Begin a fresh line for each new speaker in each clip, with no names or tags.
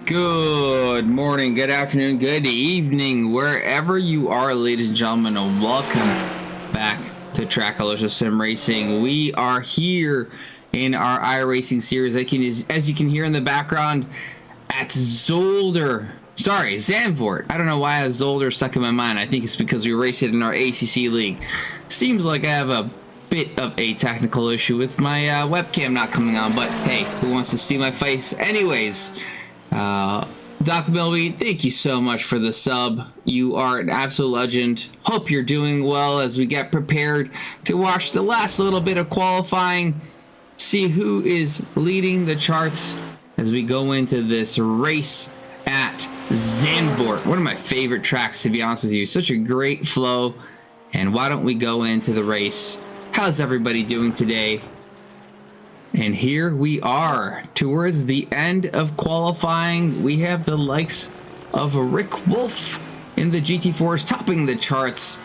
Good morning, good afternoon, good evening, wherever you are, ladies and gentlemen, and welcome back to TRACKILICIOUS Sim Racing. We are here in our iRacing series. As you can hear in the background, at Zandvoort. I don't know why I have Zolder stuck in my mind. I think it's because we race it in our ACC league. Seems like I have a bit of a technical issue with my webcam not coming on, but hey, who wants to see my face? Anyways, Doc Milby, thank you so much for the sub. You are an absolute legend. Hope you're doing well as we get prepared to watch the last little bit of qualifying, see who is leading the charts as we go into this race at Zandvoort. One of my favorite tracks, to be honest with you. Such a great flow. And why don't we go into the race? How's everybody doing today? And here we are towards the end of qualifying. We have the likes of Rick Wolf in the GT4s topping the charts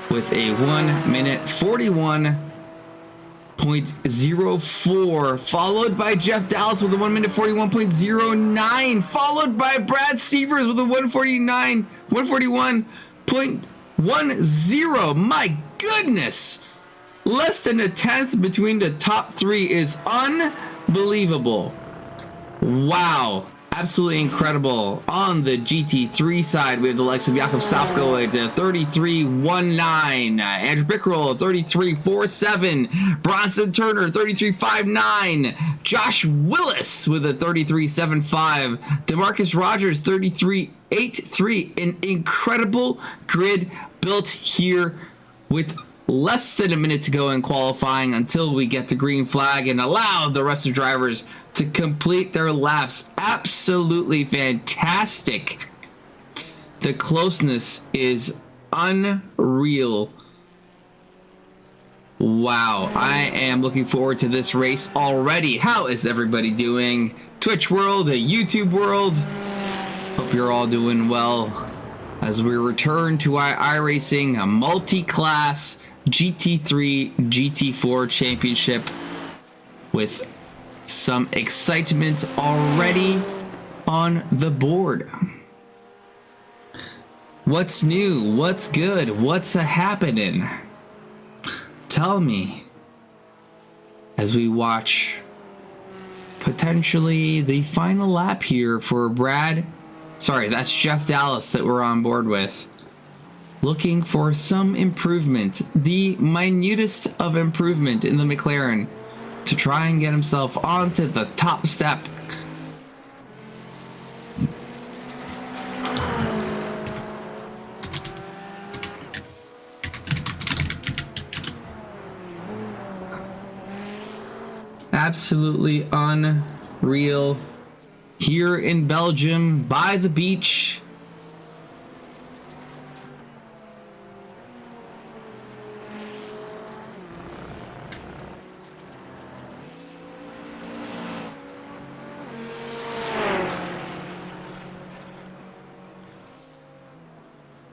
with a 1 minute 41.04, followed by Jeff Dallas with a 1 minute 41.09, followed by Brad Sievers with a 141.10. My goodness! Less than a tenth between the top three is unbelievable. Wow. Absolutely incredible. On the GT3 side, we have the likes of Jakob Stafko at 33.19, Andrew Pickrell 33.47, Bronson Turner 33.59, Josh Willis with a 33.75, DeMarcus Rogers 33.83. An incredible grid built here with less than a minute to go in qualifying until we get the green flag and allow the rest of the drivers to complete their laps. Absolutely fantastic. The closeness is unreal. Wow, I am looking forward to this race already. How is everybody doing? Twitch world, YouTube world. Hope you're all doing well as we return to our iRacing, a multi-class GT3, GT4 championship with some excitement already on the board. What's new? What's good? What's a-happening? Tell me as we watch potentially the final lap here for that's Jeff Dallas that we're on board with. Looking for some improvement, the minutest of improvement in the McLaren to try and get himself onto the top step. Absolutely unreal. Here in Belgium, by the beach.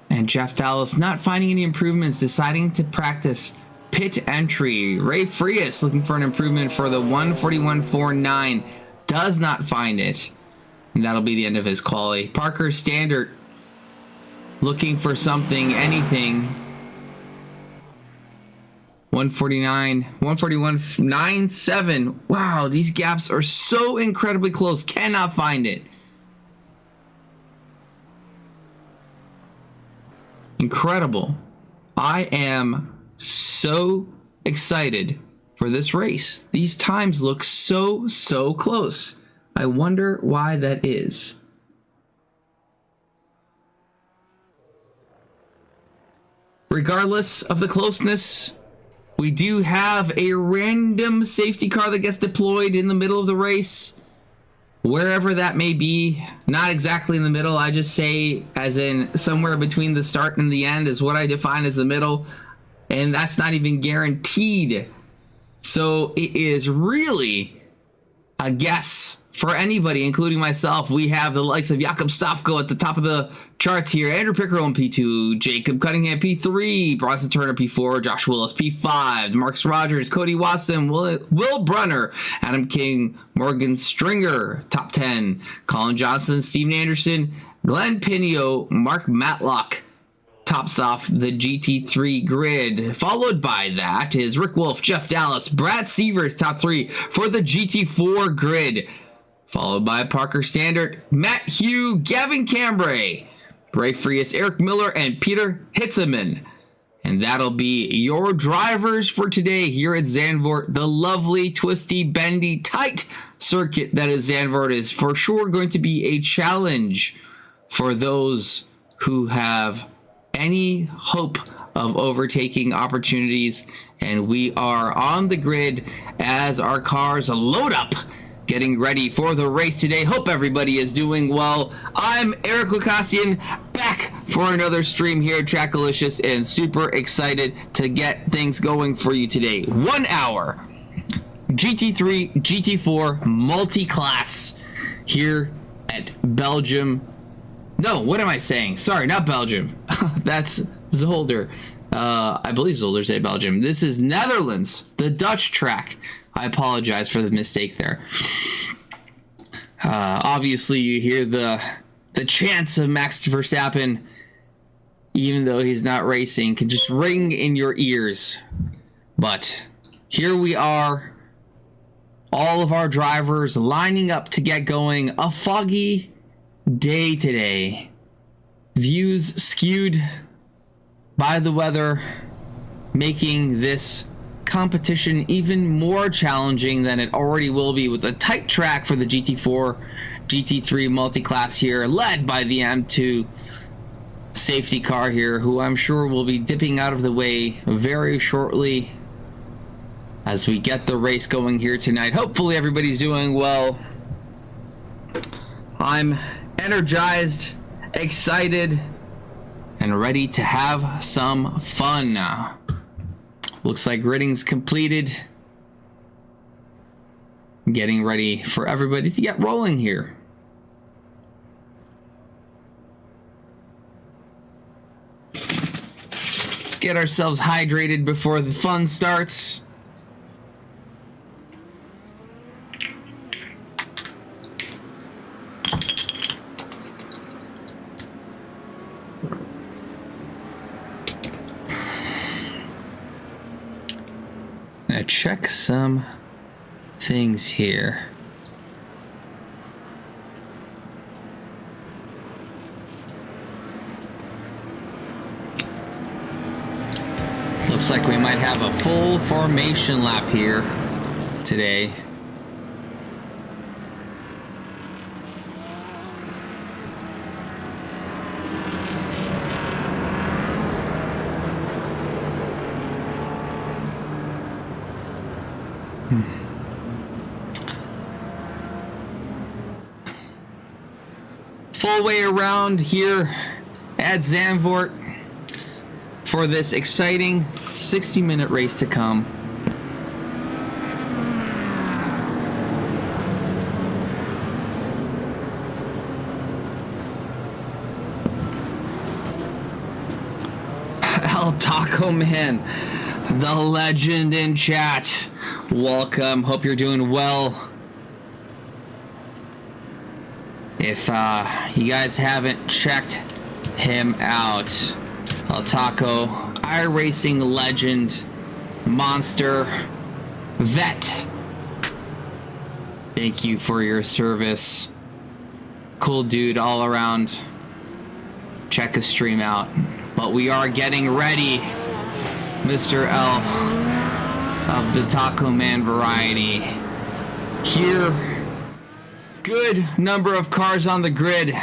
And Jeff Dallas not finding any improvements, deciding to practice pit entry. Ray Frias looking for an improvement for the 141.49. Does not find it. And that'll be the end of his quali. Parker Standard looking for something, anything. 149, 141.97. Wow, these gaps are so incredibly close. Cannot find it. Incredible. I am so excited for this race. These times look so close. I wonder why that is. Regardless of the closeness, we do have a random safety car that gets deployed in the middle of the race. Wherever that may be, not exactly in the middle. I just say as in somewhere between the start and the end is what I define as the middle. And that's not even guaranteed. So it is really a guess for anybody, including myself. We have the likes of Jakob Stofko at the top of the charts here. Andrew Pickerel P2, Jacob Cunningham P3, Bronson Turner P4, Josh Willis P5, Marcus Rogers, Cody Watson, Will Brunner, Adam King, Morgan Stringer, top 10, Colin Johnson, Steven Anderson, Glenn Pinio, Mark Matlock, tops off the GT3 grid. Followed by that is Rick Wolf, Jeff Dallas, Brad Sievers, top 3 for the GT4 grid. Followed by Parker Standard, Matt Hugh, Gavin Cambray, Ray Frias, Eric Miller, and Peter Hitzeman. And that'll be your drivers for today here at Zandvoort. The lovely, twisty, bendy, tight circuit that is Zandvoort is for sure going to be a challenge for those who have any hope of overtaking opportunities. And we are on the grid as our cars load up, getting ready for the race today. Hope everybody is doing well. I'm Eric Ghoukasian, back for another stream here at TRACKILICIOUS, and super excited to get things going for you today. 1 hour GT3, GT4 multi-class here at Belgium. No, what am I saying? Sorry, not Belgium. That's Zolder. I believe Zolder's at Belgium. This is Netherlands, the Dutch track. I apologize for the mistake there. Obviously, you hear the chants of Max Verstappen, even though he's not racing, can just ring in your ears. But here we are, all of our drivers lining up to get going. A foggy day today. Views skewed by the weather, making this competition even more challenging than it already will be, with a tight track for the GT4 GT3 multi-class here, led by the M2 safety car here, who I'm sure will be dipping out of the way very shortly as we get the race going here tonight. Hopefully everybody's doing well. I'm energized, excited, and ready to have some fun now. Looks like gridding's completed. Getting ready for everybody to get rolling here. Get ourselves hydrated before the fun starts. Now check some things here. Looks like we might have a full formation lap here today. Full way around here at Zandvoort for this exciting 60-minute race to come. El Taco Man, the legend in chat. Welcome. Hope you're doing well. If you guys haven't checked him out, El Taco, iRacing legend, monster, vet. Thank you for your service. Cool dude all around. Check his stream out. But we are getting ready, Mr. L of the Taco Man variety. Here, good number of cars on the grid.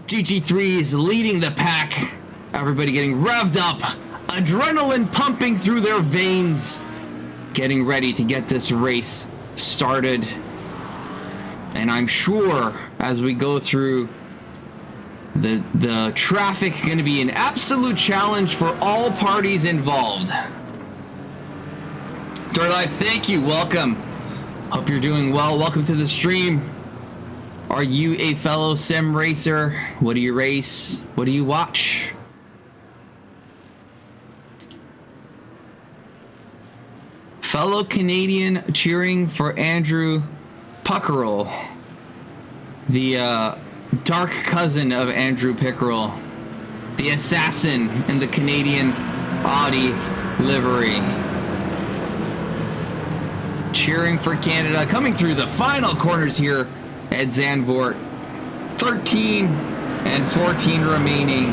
GT3 is leading the pack. Everybody getting revved up, adrenaline pumping through their veins, getting ready to get this race started. And I'm sure as we go through the traffic, going to be an absolute challenge for all parties involved. Third Life, thank you. Welcome. Hope you're doing well. Welcome to the stream. Are you a fellow sim racer? What do you race? What do you watch? Fellow Canadian cheering for Andrew Pickerel, the dark cousin of Andrew Pickerel, the assassin in the Canadian Audi livery. Cheering for Canada, coming through the final corners here at Zandvoort. 13 and 14 remaining.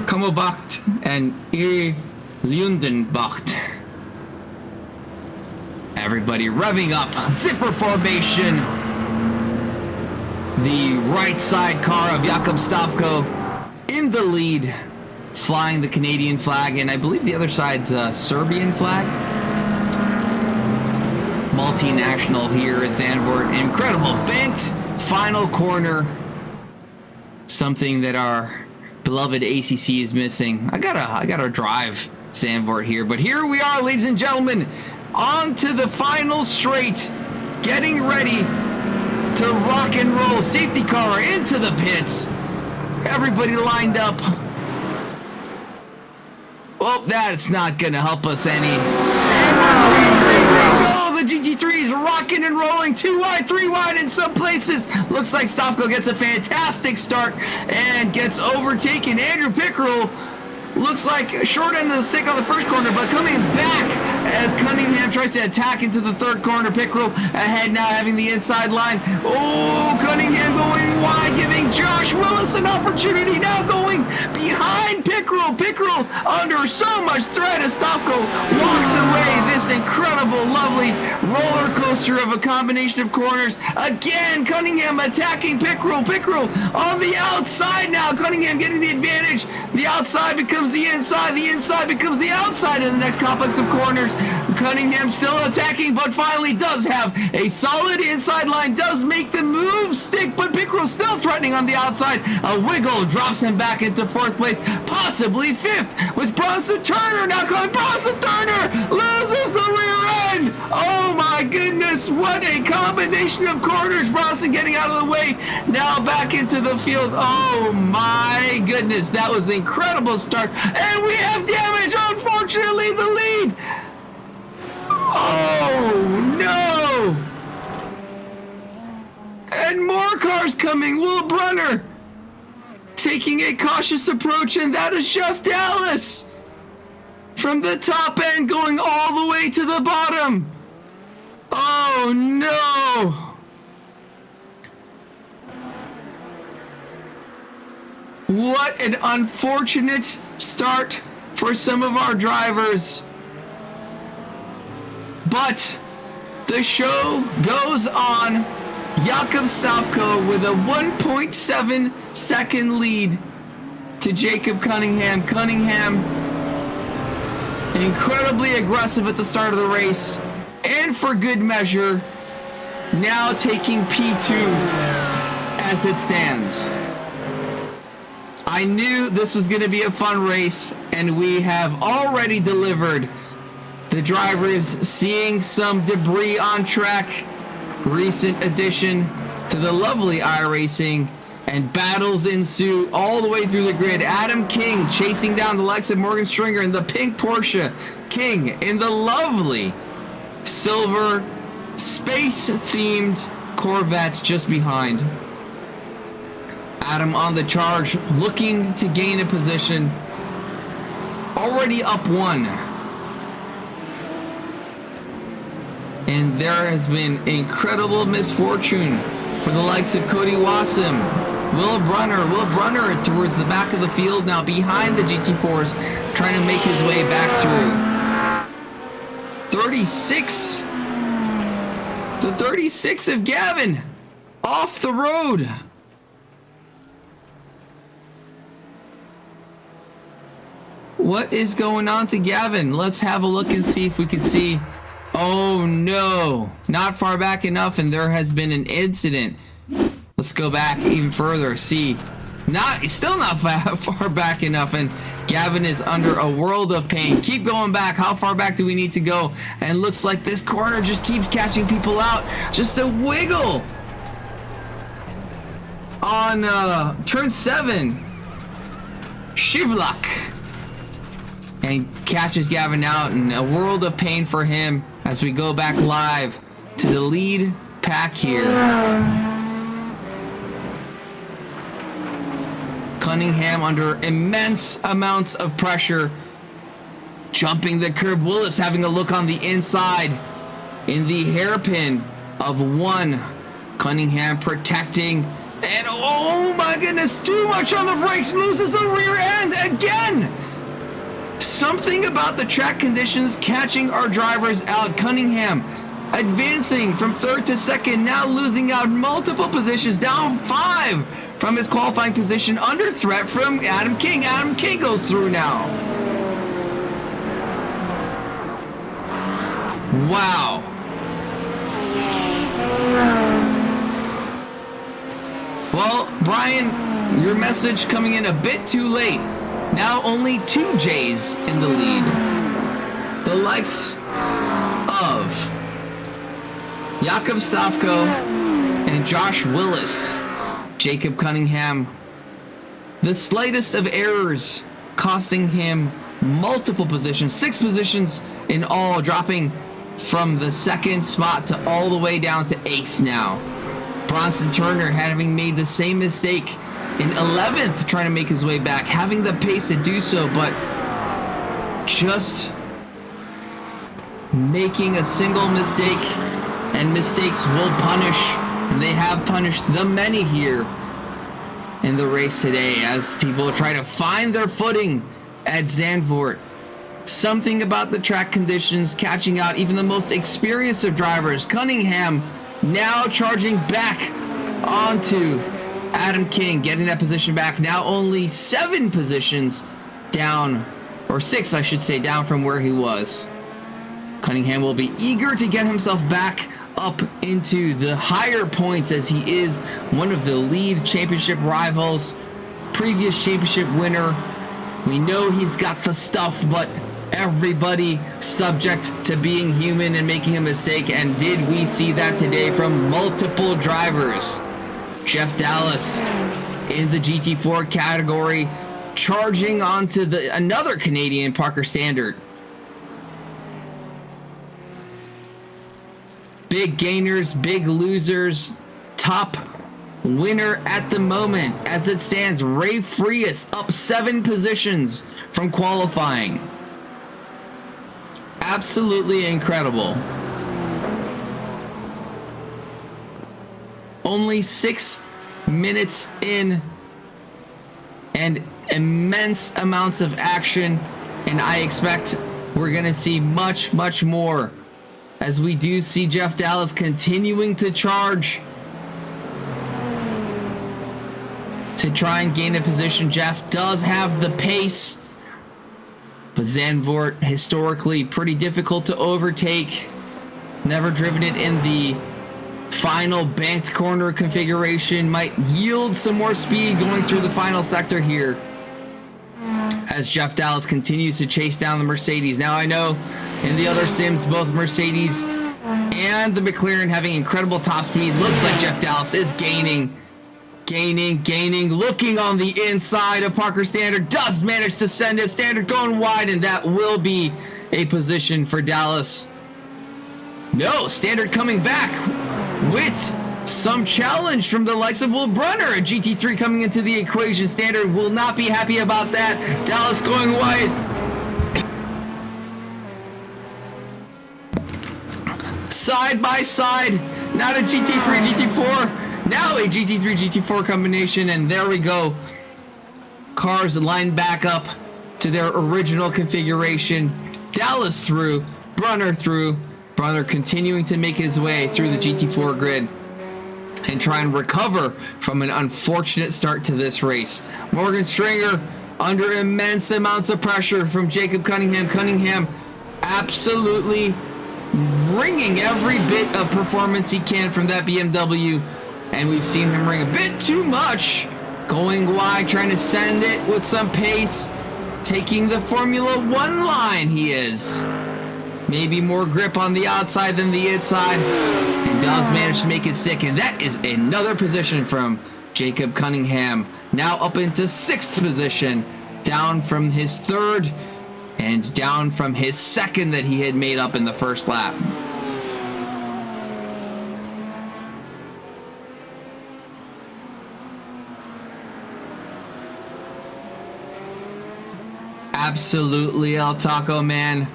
Kommerbacht and Lundenbacht. Everybody revving up. Zipper formation. The right side car of Jakob Stavko in the lead, flying the Canadian flag, and I believe the other side's a Serbian flag. Multinational here at Zandvoort. Incredible banked final corner. Something that our beloved ACC is missing. I gotta drive Zandvoort here, but here we are, ladies and gentlemen, on to the final straight, getting ready to rock and roll. Safety car into the pits. Everybody lined up. Well, that's not gonna help us any. The GT3 is rocking and rolling. 2 wide, 3 wide in some places. Looks like Stavko gets a fantastic start and gets overtaken. Andrew Pickerel looks like short end of the stick on the first corner, but coming back as Cunningham tries to attack into the third corner. Pickerel ahead now, having the inside line. Oh, Cunningham going wide, giving Josh Willis an opportunity, now going behind Pickerel. Pickerel under so much threat as Stavko walks away. This incredible, lovely roller coaster of a combination of corners. Again, Cunningham attacking Pickerel. Pickerel on the outside now. Cunningham getting the advantage. The outside becomes the inside becomes the outside in the next complex of corners. Cunningham still attacking, but finally does have a solid inside line, does make the move stick, but Pickerel still threatening on the outside. A wiggle drops him back into 4th place, possibly 5th, with Bronson Turner now coming. Bronson Turner loses the rear end. Oh my goodness, what a combination of corners. Bronson getting out of the way, now back into the field. Oh my goodness, that was an incredible start, and we have damage. Unfortunately, the lead. Oh no! And more cars coming. Will Brunner taking a cautious approach, and that is Jeff Dallas from the top end going all the way to the bottom. Oh no! What an unfortunate start for some of our drivers. But the show goes on. Jakob Stavko with a 1.7 second lead to Jacob Cunningham. Cunningham incredibly aggressive at the start of the race, and for good measure, now taking P2 as it stands. I knew this was going to be a fun race, and we have already delivered. The drivers seeing some debris on track. Recent addition to the lovely iRacing, and battles ensue all the way through the grid. Adam King chasing down the likes of Morgan Stringer in the pink Porsche. King in the lovely silver space-themed Corvette just behind. Adam on the charge, looking to gain a position. Already up 1. And there has been incredible misfortune for the likes of Cody Wassim. Will Brunner towards the back of the field now, behind the GT4s, trying to make his way back through. 36. The 36 of Gavin off the road. What is going on to Gavin? Let's have a look and see if we can see. Oh no, not far back enough, and there has been an incident. Let's go back even further. See, still not far back enough, and Gavin is under a world of pain. Keep going back. How far back do we need to go? And looks like this corner just keeps catching people out. Just a wiggle on turn 7. Shivlak. And catches Gavin out in a world of pain for him as we go back live to the lead pack here. Cunningham under immense amounts of pressure. Jumping the curb. Willis having a look on the inside in the hairpin of 1. Cunningham protecting. And oh my goodness, too much on the brakes. Loses the rear end again. Something about the track conditions catching our drivers out. Cunningham advancing from 3rd to 2nd, now losing out multiple positions, down 5 from his qualifying position, under threat from Adam King. Adam King goes through now. Wow. Well, Brian, your message coming in a bit too late. Now only 2 J's in the lead. The likes of Jakob Stavko and Josh Willis. Jacob Cunningham, the slightest of errors costing him multiple positions, 6 positions in all, dropping from the 2nd spot to all the way down to 8th now. Bronson Turner having made the same mistake in 11th, trying to make his way back, having the pace to do so, but just making a single mistake, and mistakes will punish, and they have punished the many here in the race today as people try to find their footing at Zandvoort. Something about the track conditions catching out even the most experienced of drivers. Cunningham now charging back onto Adam King, getting that position back. Now only 7 positions down, or 6 I should say, down from where he was. Cunningham will be eager to get himself back up into the higher points as he is one of the lead championship rivals, previous championship winner. We know he's got the stuff, but everybody subject to being human and making a mistake, and did we see that today from multiple drivers? Jeff Dallas in the GT4 category, charging onto another Canadian, Parker Standard. Big gainers, big losers, top winner at the moment as it stands. Ray Frias up 7 positions from qualifying. Absolutely incredible. Only 6 minutes in and immense amounts of action, and I expect we're gonna see much, much more as we do see Jeff Dallas continuing to charge to try and gain a position. Jeff does have the pace, but Zandvoort historically pretty difficult to overtake. Never driven it in the final banked corner configuration. Might yield some more speed going through the final sector here as Jeff Dallas continues to chase down the Mercedes. Now I know in the other sims, both Mercedes and the McLaren having incredible top speed. Looks like Jeff Dallas is gaining, looking on the inside of Parker Standard, does manage to send it. Standard going wide, and that will be a position for Dallas. No, Standard coming back with some challenge from the likes of Will Brunner. A GT3 coming into the equation. Standard will not be happy about that. Dallas going wide. Side by side, not a GT3, GT4, now a GT3, GT4 combination, and there we go. Cars lined back up to their original configuration. Dallas through, Brunner through, Brunner continuing to make his way through the GT4 grid and try and recover from an unfortunate start to this race. Morgan Stringer under immense amounts of pressure from Jacob Cunningham. Cunningham absolutely wringing every bit of performance he can from that BMW, and we've seen him wring a bit too much, going wide, trying to send it with some pace, taking the Formula 1 line. He is maybe more grip on the outside than the inside, and does manage to make it stick, and that is another position from Jacob Cunningham now up into 6th position, down from his 3rd and down from his 2nd that he had made up in the first lap. Absolutely, El Taco Man.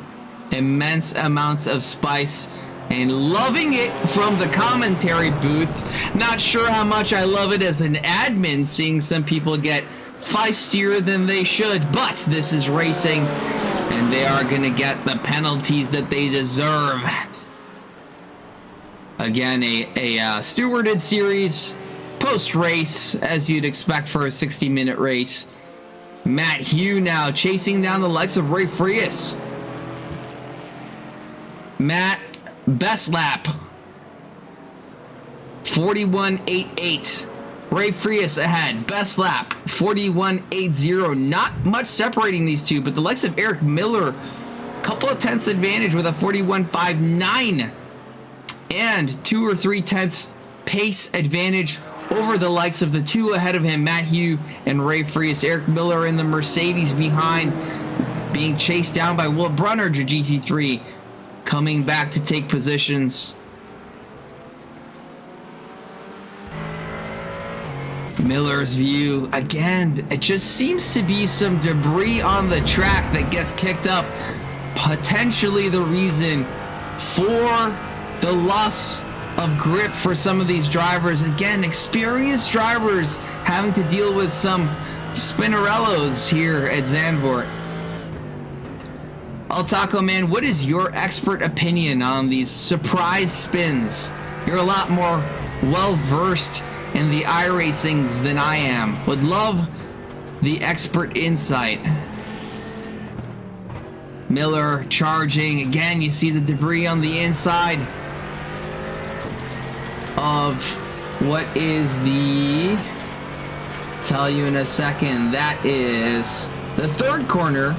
Immense amounts of spice and loving it from the commentary booth. Not sure how much I love it as an admin, seeing some people get feistier than they should, but this is racing and they are going to get the penalties that they deserve. Again, a stewarded series post-race, as you'd expect for a 60-minute race. Matt Hugh now chasing down the likes of Ray Frias. Matt, best lap 41.88. Ray Frias ahead, best lap 41.80. Not much separating these two, but the likes of Eric Miller, couple of tenths advantage with a 41.59 and 2 or 3 tenths pace advantage over the likes of the two ahead of him, Matt Hugh and Ray Frias. Eric Miller in the Mercedes behind, being chased down by Will Brunner, GT3, coming back to take positions. Miller's view, again, it just seems to be some debris on the track that gets kicked up. Potentially the reason for the loss of grip for some of these drivers. Again, experienced drivers having to deal with some Spinarellos here at Zandvoort. El Taco Man, what is your expert opinion on these surprise spins? You're a lot more well-versed in the iRacings than I am. Would love the expert insight. Miller charging. Again, you see the debris on the inside of what is the... tell you in a second. That is the 3rd corner.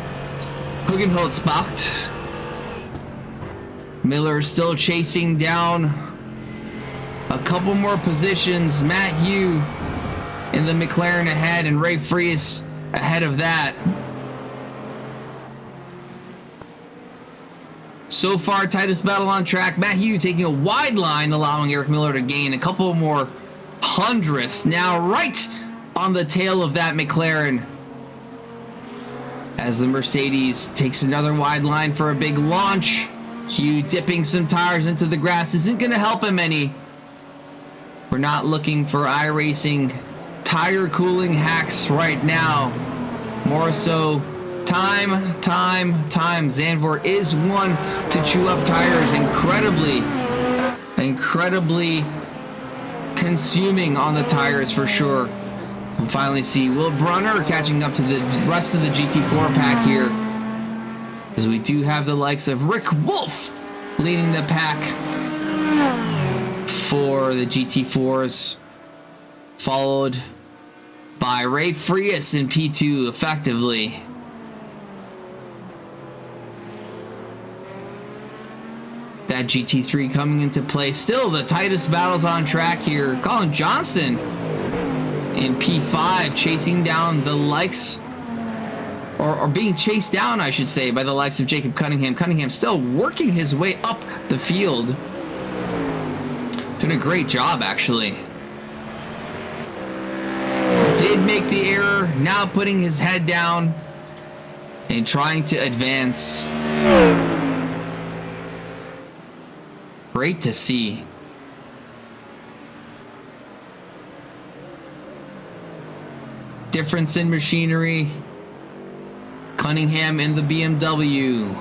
Hugenholzbach. Miller still chasing down a couple more positions. Matt Hugh in the McLaren ahead and Ray Frias ahead of that. So far, tightest battle on track. Matt Hugh taking a wide line, allowing Eric Miller to gain a couple more hundredths. Now right on the tail of that McLaren, as the Mercedes takes another wide line for a big launch. Hugh dipping some tires into the grass isn't going to help him any. We're not looking for iRacing tire cooling hacks right now. More so time. Zandvoort is one to chew up tires. Incredibly consuming on the tires for sure. We'll finally see Will Brunner catching up to the rest of the GT4 pack here, as we do have the likes of Rick Wolf leading the pack for the GT4s, followed by Ray Frias in P2 effectively. That GT3 coming into play. Still the tightest battles on track here. Colin Johnson in P5 chasing down the likes, or being chased down, I should say, by the likes of Jacob Cunningham. Cunningham still working his way up the field. Doing a great job, actually. Did make the error, now putting his head down and trying to advance. Great to see. Difference in machinery. Cunningham in the BMW.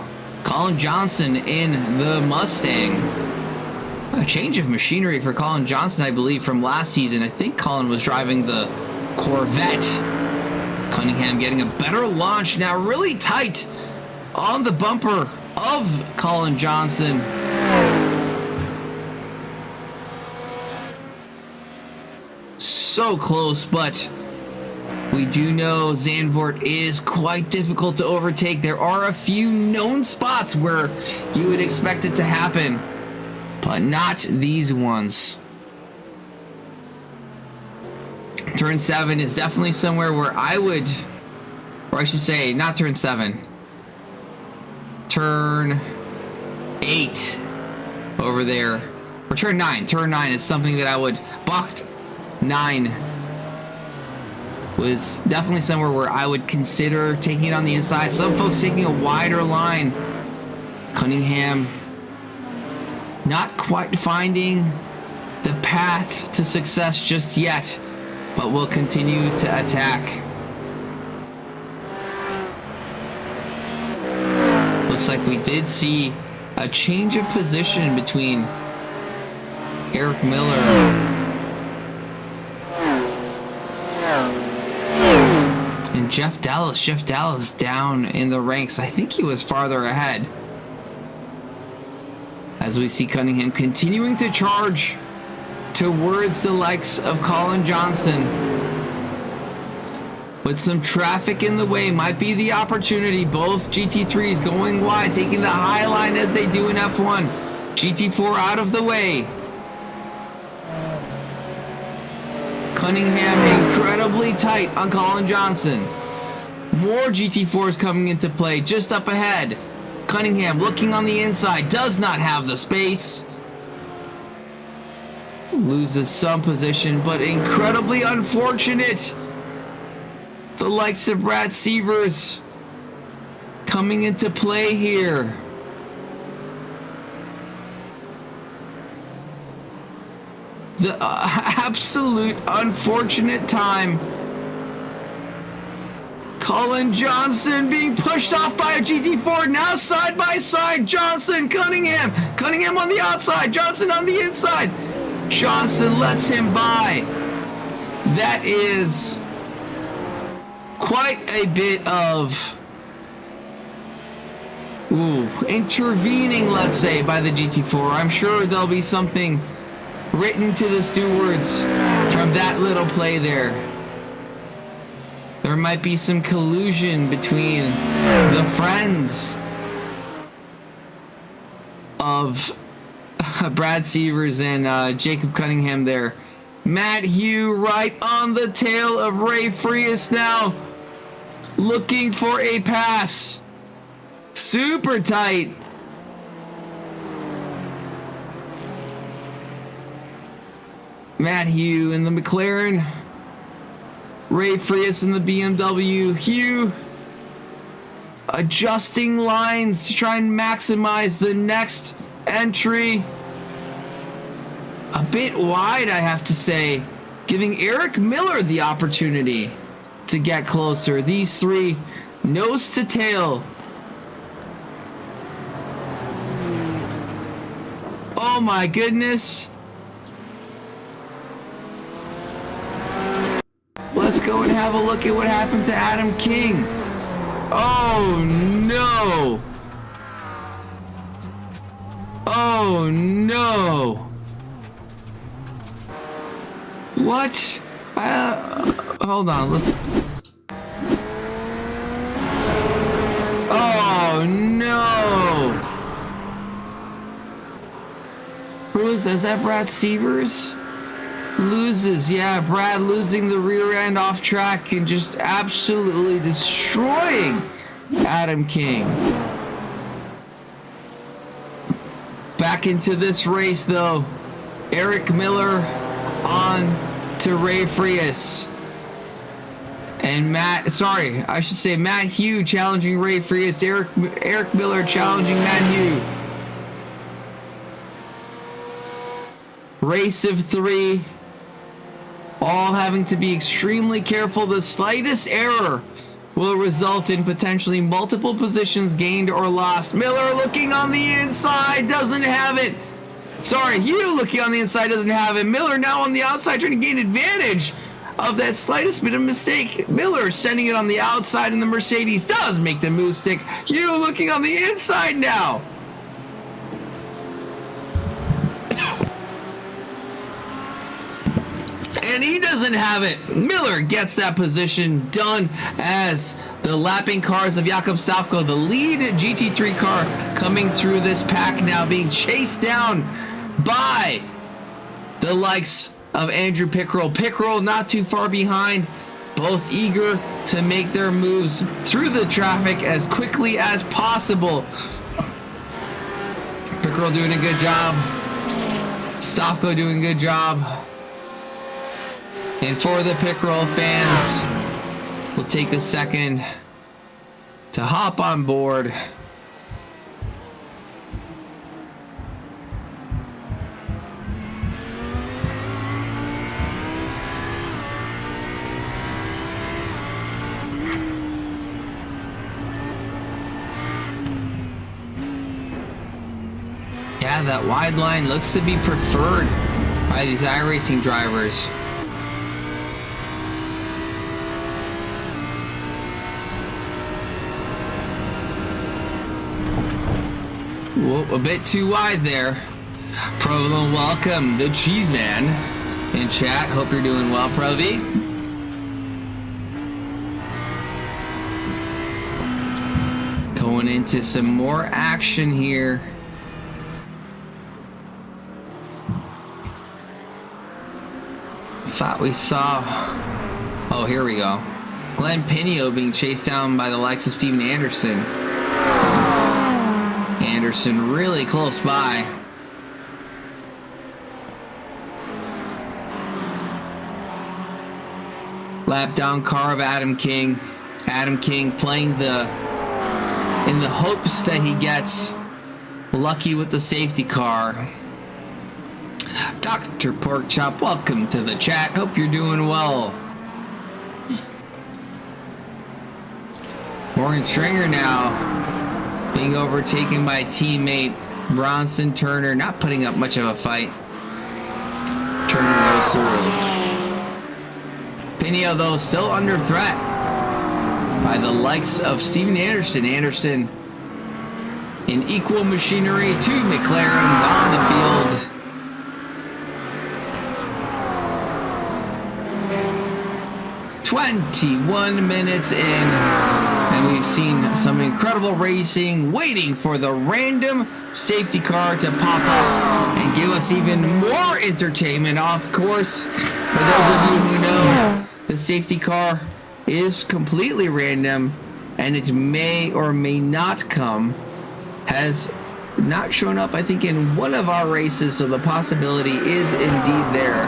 Colin Johnson in the Mustang. A change of machinery for Colin Johnson, I believe, from last season. I think Colin was driving the Corvette. Cunningham getting a better launch now, really tight on the bumper of Colin Johnson. So close, but we do know Zandvoort is quite difficult to overtake. There are a few known spots where you would expect it to happen, but not these ones. Turn 7 is definitely somewhere where I would, or I should say, not turn 7. Turn 8 over there. Or turn 9. Turn 9 is something that I would... Bucked 9 was definitely somewhere where I would consider taking it on the inside. Some folks taking a wider line. Cunningham not quite finding the path to success just yet, but will continue to attack. Looks like we did see a change of position between Eric Miller and Jeff Dallas. Jeff Dallas down in the ranks. I think he was farther ahead. As we see Cunningham continuing to charge towards the likes of Colin Johnson. With some traffic in the way, might be the opportunity. Both GT3s going wide, taking the high line as they do in F1. GT4 out of the way. Cunningham incredibly tight on Colin Johnson. More GT4s coming into play just up ahead. Cunningham looking on the inside, does not have the space. Loses some position, but incredibly unfortunate. The likes of Brad Sievers coming into play here. The absolute unfortunate time. Colin Johnson being pushed off by a GT4, now side by side. Johnson, Cunningham. Cunningham on the outside, Johnson on the inside. Johnson lets him by. That is quite a bit of intervening, let's say, by the GT4. I'm sure there'll be something written to the stewards from that little play there. There might be some collusion between the friends of Brad Sievers and Jacob Cunningham there. Matt Hugh right on the tail of Ray Frias now, looking for a pass. Super tight. Matt Hugh in the McLaren. Ray Frias in the BMW. Hugh adjusting lines to try and maximize the next entry. A bit wide, I have to say, giving Eric Miller the opportunity to get closer. These three nose to tail. Oh my goodness. Let's go and have a look at what happened to Adam King. Oh no. Oh no. What? Hold on, let's... Oh no. Who is that? Is that Brad Sievers? Loses, yeah, Brad losing the rear end off track and just absolutely destroying Adam King. Back into this race though, Eric Miller on to Ray Frias. And Matt Hugh challenging Ray Frias, Eric Miller challenging Matt Hugh. Race of 3. All having to be extremely careful. The slightest error will result in potentially multiple positions gained or lost. Miller looking on the inside, doesn't have it. Sorry, Hugh looking on the inside, doesn't have it. Miller now on the outside trying to gain advantage of that slightest bit of mistake. Miller sending it on the outside, and the Mercedes does make the move stick. Hugh looking on the inside now. And he doesn't have it. Miller gets that position done as the lapping cars of Jakob Stavko, the lead GT3 car coming through this pack now, being chased down by the likes of Andrew Pickrell. Pickrell not too far behind, both eager to make their moves through the traffic as quickly as possible. Pickrell doing a good job. Stofko doing a good job. And for the Pickrell fans, we'll take a second to hop on board. Yeah, that wide line looks to be preferred by these iRacing drivers. Whoa, a bit too wide there. Provolone, welcome the Cheese Man in chat. Hope you're doing well, Provi. Going into some more action here. Thought we saw, oh, here we go. Glenn Pinio being chased down by the likes of Steven Anderson. Anderson really close by. Lap down car of Adam King. Adam King playing in the hopes that he gets lucky with the safety car. Dr. Porkchop, welcome to the chat. Hope you're doing well. Morgan Stringer now being overtaken by teammate Bronson Turner, not putting up much of a fight. Turner goes through. Pinio, though, still under threat by the likes of Steven Anderson. Anderson in equal machinery, 2 McLarens on the field. "21 minutes in, and we've seen some incredible racing, waiting for the random safety car to pop up and give us even more entertainment. Of course, for those of you who know, the safety car is completely random, and it may or may not come. Has not shown up, I think, in one of our races, so the possibility is indeed there.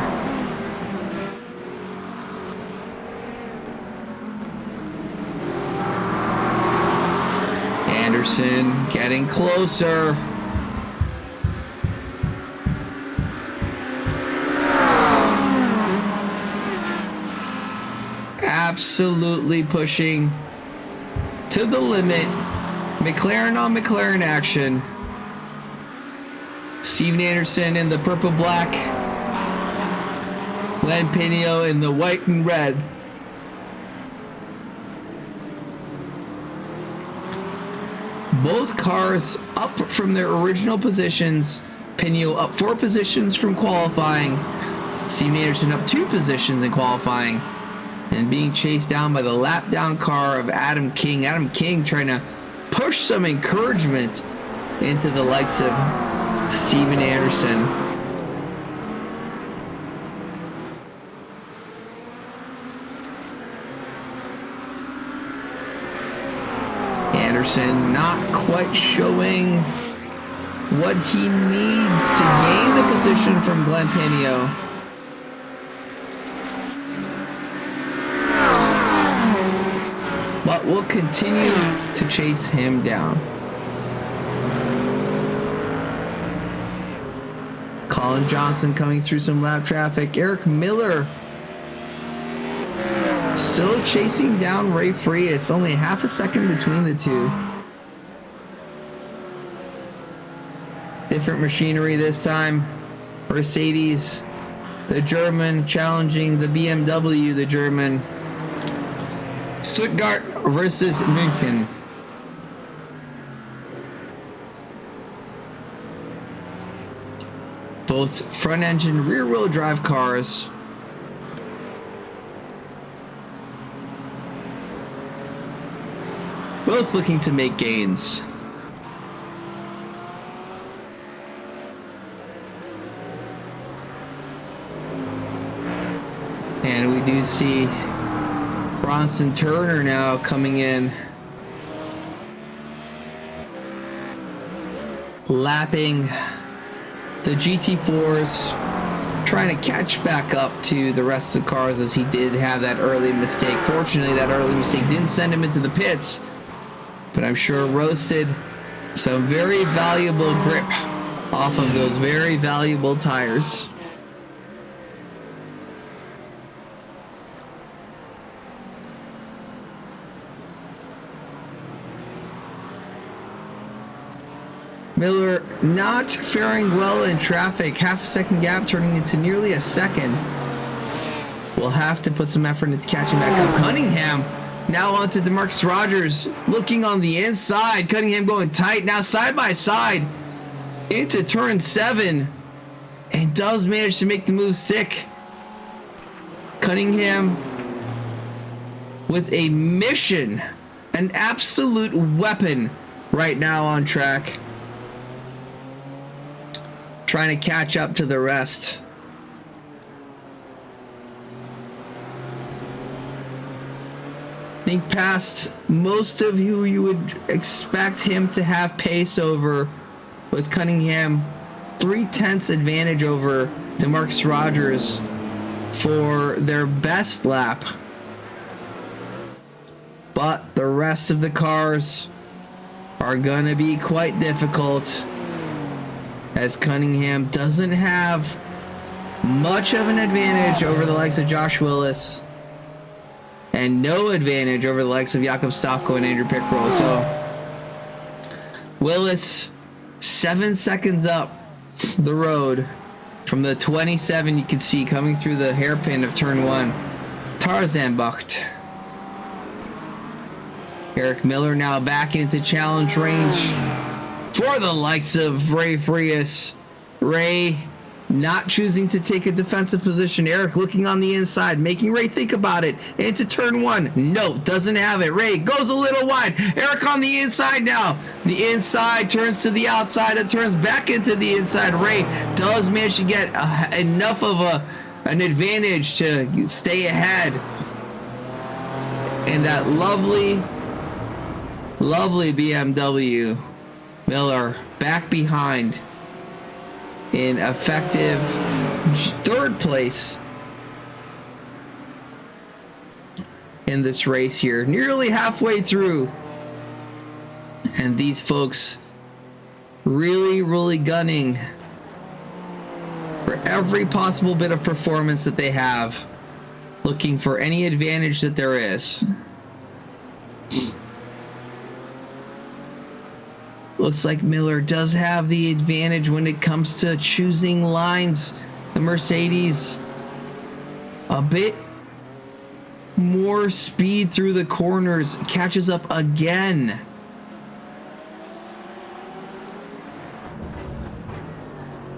Anderson getting closer. Absolutely pushing to the limit. McLaren on McLaren action. Steven Anderson in the purple black. Glenn Pinio in the white and red. Both cars up from their original positions. Pinio up 4 positions from qualifying. Steven Anderson up 2 positions in qualifying. And being chased down by the lap down car of Adam King. Adam King trying to push some encouragement into the likes of Steven Anderson. Anderson not quite showing what he needs to gain the position from Glenn Pinio. But we'll continue to chase him down. Colin Johnson coming through some lap traffic. Eric Miller still chasing down Ray Frias. Only half a second between the two. Different machinery this time. Mercedes, the German, challenging the BMW, the German. Stuttgart versus München. Both front engine, rear wheel drive cars. Both looking to make gains. And we do see Bronson Turner now coming in, lapping the GT4s, trying to catch back up to the rest of the cars, as he did have that early mistake. Fortunately, that early mistake didn't send him into the pits, but I'm sure roasted some very valuable grip off of those very valuable tires. Miller not faring well in traffic. Half a second gap turning into nearly a second. We'll have to put some effort into catching back up. Cunningham now onto DeMarcus Rogers, looking on the inside. Cunningham going tight now, side by side into turn 7, and does manage to make the move stick. Cunningham with a mission, an absolute weapon right now on track, trying to catch up to the rest. Think past most of who you would expect him to have pace over, with Cunningham 0.3 advantage over DeMarcus Rogers for their best lap. But the rest of the cars are gonna be quite difficult, as Cunningham doesn't have much of an advantage over the likes of Josh Willis, and no advantage over the likes of Jakob Stopko and Andrew Pickrell. So Willis 7 seconds up the road from the 27 you can see coming through the hairpin of turn 1. Tarzanbucht. Eric Miller now back into challenge range for the likes of Ray Frias. Ray not choosing to take a defensive position. Eric looking on the inside, making Ray think about it. Into turn 1. No, doesn't have it. Ray goes a little wide. Eric on the inside now. The inside turns to the outside and turns back into the inside. Ray does manage to get enough of an advantage to stay ahead. And that lovely BMW. Miller back behind in effective 3rd place in this race here, nearly halfway through, and these folks really gunning for every possible bit of performance that they have, looking for any advantage that there is. Looks like Miller does have the advantage when it comes to choosing lines. The Mercedes a bit more speed through the corners, catches up again.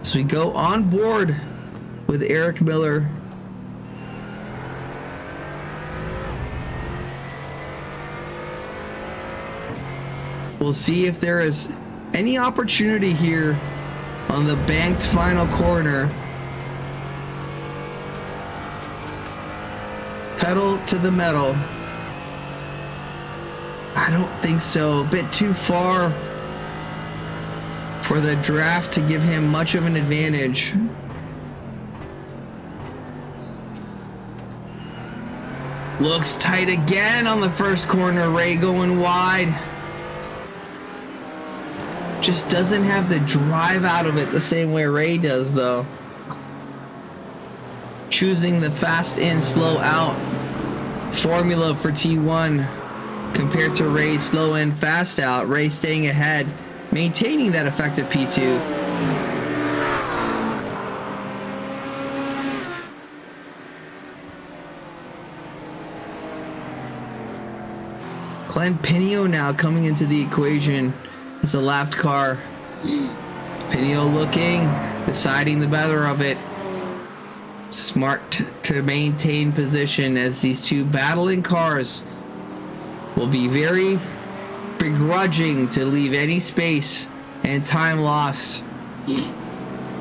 So we go on board with Eric Miller. We'll see if there is any opportunity here on the banked final corner. Pedal to the metal. I don't think so. A bit too far for the draft to give him much of an advantage. Looks tight again on the first corner. Ray going wide. Just doesn't have the drive out of it the same way Ray does, though. Choosing the fast in, slow out formula for T1 compared to Ray's slow in, fast out. Ray staying ahead, maintaining that effective P2. Glenn Pinio now coming into the equation. It's a lapped car. Pinio looking, deciding the better of it. Smart to maintain position, as these two battling cars will be very begrudging to leave any space and time lost.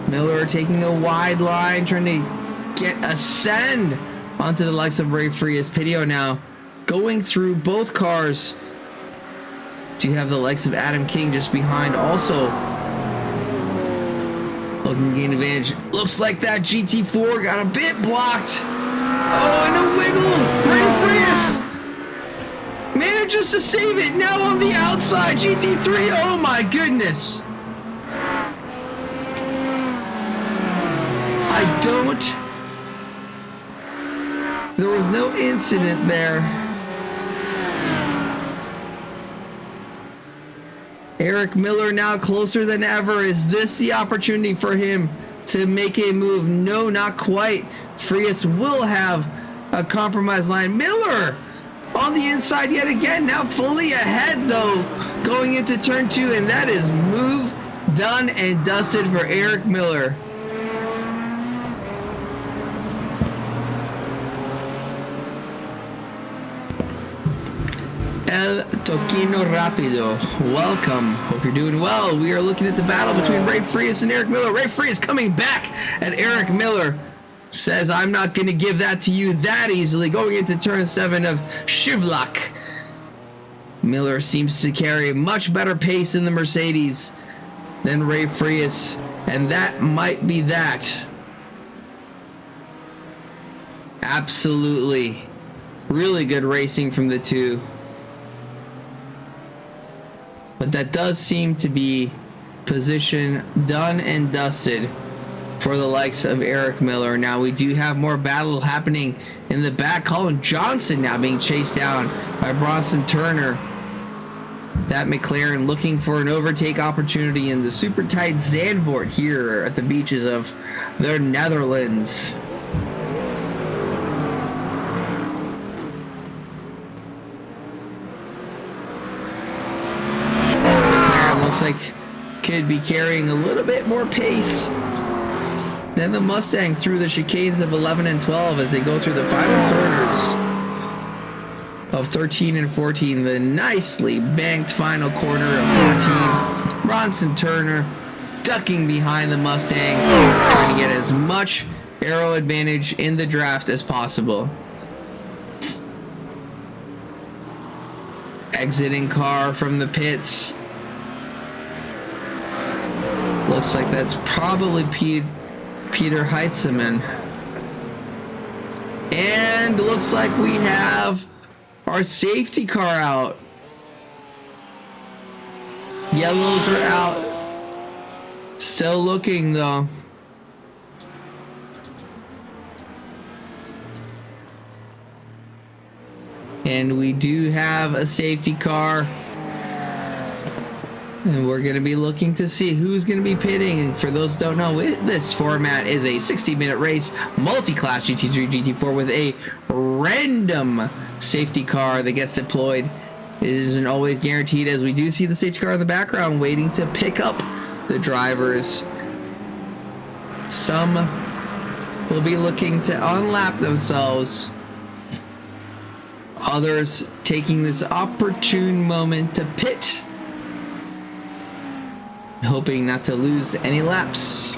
Miller taking a wide line, trying to get a send onto the likes of Ray Frias. Pidio now going through both cars. Do you have the likes of Adam King just behind, also looking to gain advantage? Looks like that GT4 got a bit blocked. Oh, and a wiggle. Ray Frias manages to save it. Now on the outside, GT3. Oh my goodness. There was no incident there. Eric Miller now closer than ever. Is this the opportunity for him to make a move? No, not quite. Frias will have a compromise line. Miller on the inside yet again, now fully ahead though, going into turn 2, and that is move done and dusted for Eric Miller. El Toquino Rapido, welcome. Hope you're doing well. We are looking at the battle between Ray Frias and Eric Miller. Ray Frias coming back, and Eric Miller says, I'm not going to give that to you that easily. Going into turn 7 of Shivlak. Miller seems to carry a much better pace in the Mercedes than Ray Frias, and that might be that. Absolutely. Really good racing from the two. But that does seem to be position done and dusted for the likes of Eric Miller. Now we do have more battle happening in the back. Colin Johnson now being chased down by Bronson Turner. That McLaren looking for an overtake opportunity in the super tight Zandvoort here at the beaches of the Netherlands. Looks like could be carrying a little bit more pace than the Mustang through the chicanes of 11 and 12 as they go through the final corners of 13 and 14. The nicely banked final corner of 14. Bronson Turner ducking behind the Mustang, trying to get as much aero advantage in the draft as possible. Exiting car from the pits. Looks like that's probably Peter Heitzman. And looks like we have our safety car out. Yellows are out. Still looking though. And we do have a safety car. And we're going to be looking to see who's going to be pitting. And for those who don't know, this format is a 60-minute race, multi-class GT3, GT4 with a random safety car that gets deployed. It isn't always guaranteed, as we do see the safety car in the background waiting to pick up the drivers. Some will be looking to unlap themselves. Others taking this opportune moment to pit, hoping not to lose any laps.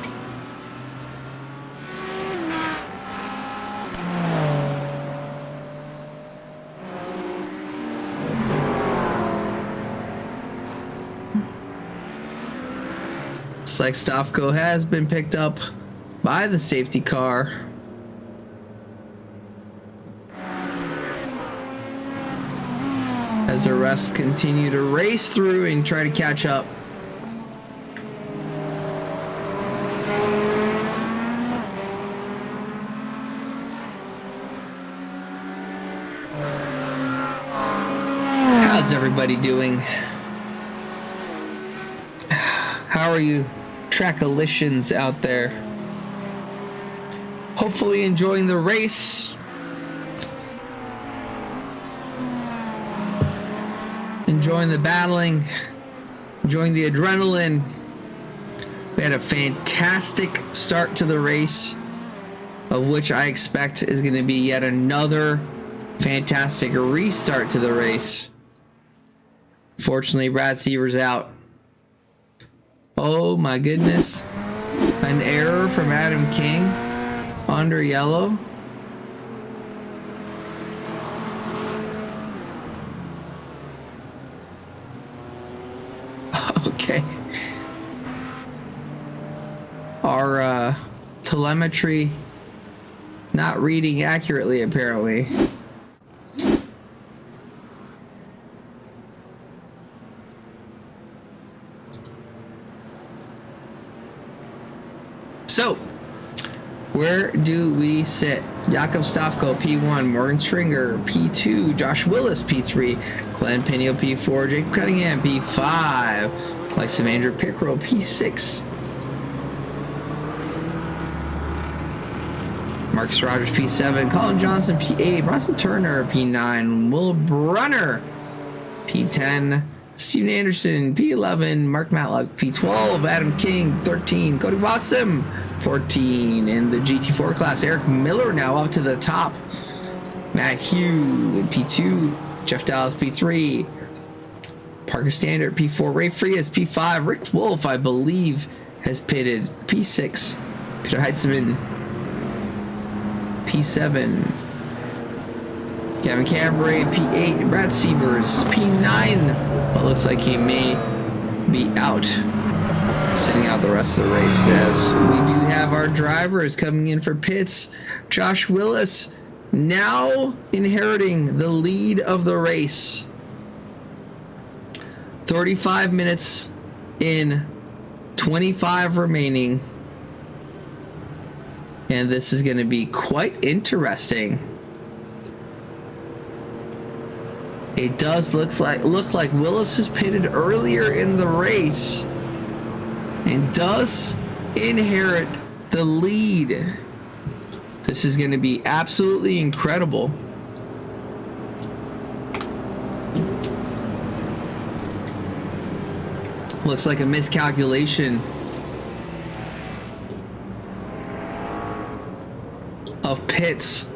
Looks like Stavko has been picked up by the safety car. As the rest continue to race through and try to catch up. How's everybody doing? How are you Trackalicians out there? Hopefully enjoying the race. Enjoying the battling. Enjoying the adrenaline. We had a fantastic start to the race, of which I expect is going to be yet another fantastic restart to the race. Fortunately, Brad Seaver's out. Oh my goodness. An error from Adam King under yellow. our telemetry not reading accurately, apparently. So, where do we sit? Jakob Stavko, P1, Morgan Stringer, P2, Josh Willis, P3, Glenn Pino, P4, Jacob Cunningham, P5, Alexa Andrew Pickrell, P6, Marcus Rogers, P7, Colin Johnson, P8, Bronson Turner, P9, Will Brunner, P10, Steven Anderson, P11, Mark Matlock, P12, Adam King, 13, Cody Wassim, 14, in the GT4 class, Eric Miller now up to the top, Matt Hugh in P2, Jeff Dallas, P3, Parker Standard, P4, Ray Frias, P5, Rick Wolf, I believe, has pitted, P6, Peter Heitzman, P7, Gavin Cambray, P8, Brad Sievers, P9, but looks like he may be out, sitting out the rest of the race, as we do have our drivers coming in for pits. Josh Willis now inheriting the lead of the race. 35 minutes in, 25 remaining, and this is going to be quite interesting. It does look like Willis has pitted earlier in the race and does inherit the lead. This is going to be absolutely incredible. Looks like a miscalculation of pits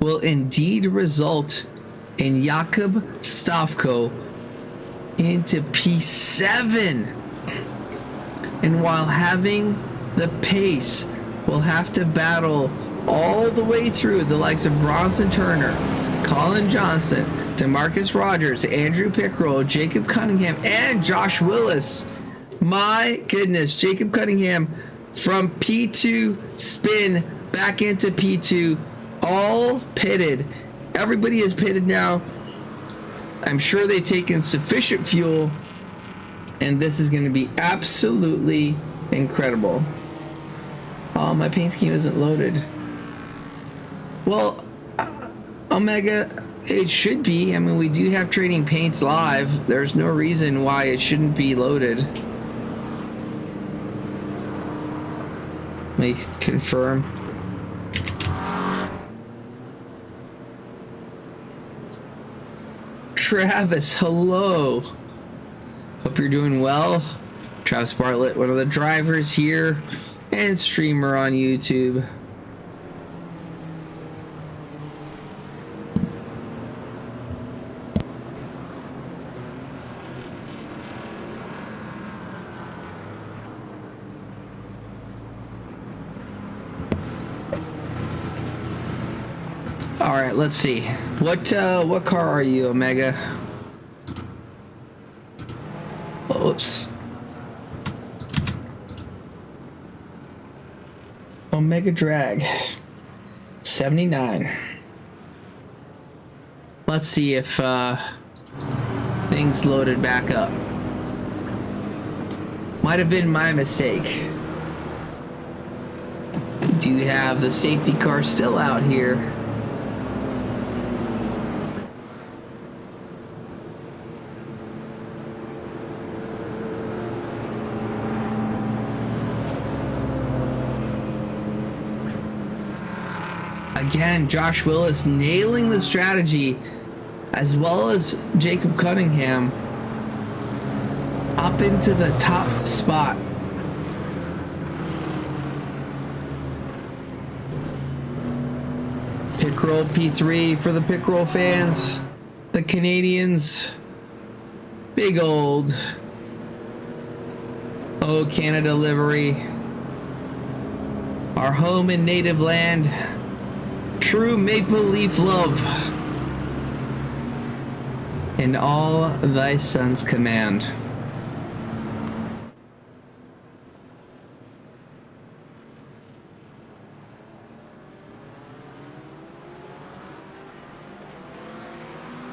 will indeed result in Jakob Stavko into P7. And while having the pace, we'll have to battle all the way through the likes of Bronson Turner, Colin Johnson, DeMarcus Rogers, Andrew Pickrell, Jacob Cunningham, and Josh Willis. My goodness, Jacob Cunningham from P2 spin back into P2, all pitted. Everybody is pitted now. I'm sure they've taken sufficient fuel, and this is going to be absolutely incredible. Oh, my paint scheme isn't loaded. Well, Omega, it should be. I mean, we do have Trading Paints live. There's no reason why it shouldn't be loaded. Let me confirm. Travis, hello. Hope you're doing well. Travis Bartlett, one of the drivers here and streamer on YouTube. All right, let's see. What car are you, Omega? Oops. Omega Drag 79. Let's see if things loaded back up. Might have been my mistake. Do you have the safety car still out here? Again, Josh Willis nailing the strategy, as well as Jacob Cunningham up into the top spot. Pickrell P3 for the Pickrell fans, the Canadians. Big old Oh Canada livery. Our home and native land. True maple leaf love, and all thy son's command.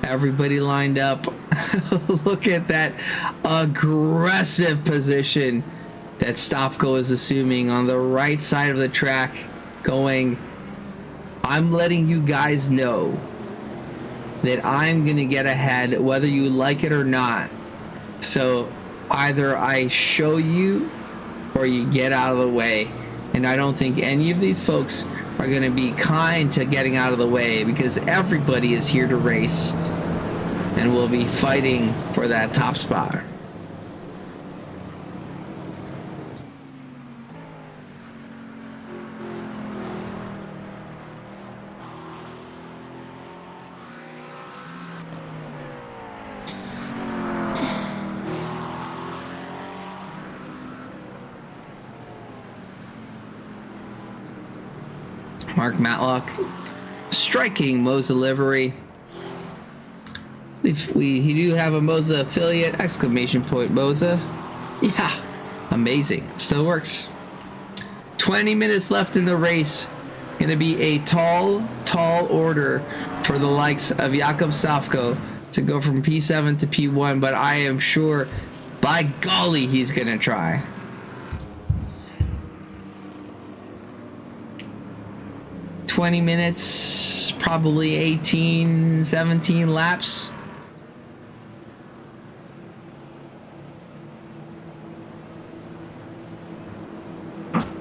Everybody lined up. Look at that aggressive position that Stavko is assuming on the right side of the track, going, I'm letting you guys know that I'm going to get ahead whether you like it or not. So either I show you or you get out of the way. And I don't think any of these folks are going to be kind to getting out of the way, because everybody is here to race and will be fighting for that top spot. Mark Matlock striking Moza livery. If he do have a Moza affiliate, exclamation point Moza. Yeah, amazing. Still works. 20 minutes left in the race. Gonna be a tall order for the likes of Jakub Stavko to go from P7 to P1, but I am sure by golly he's gonna try. $20 minutes, probably 18, 17 laps.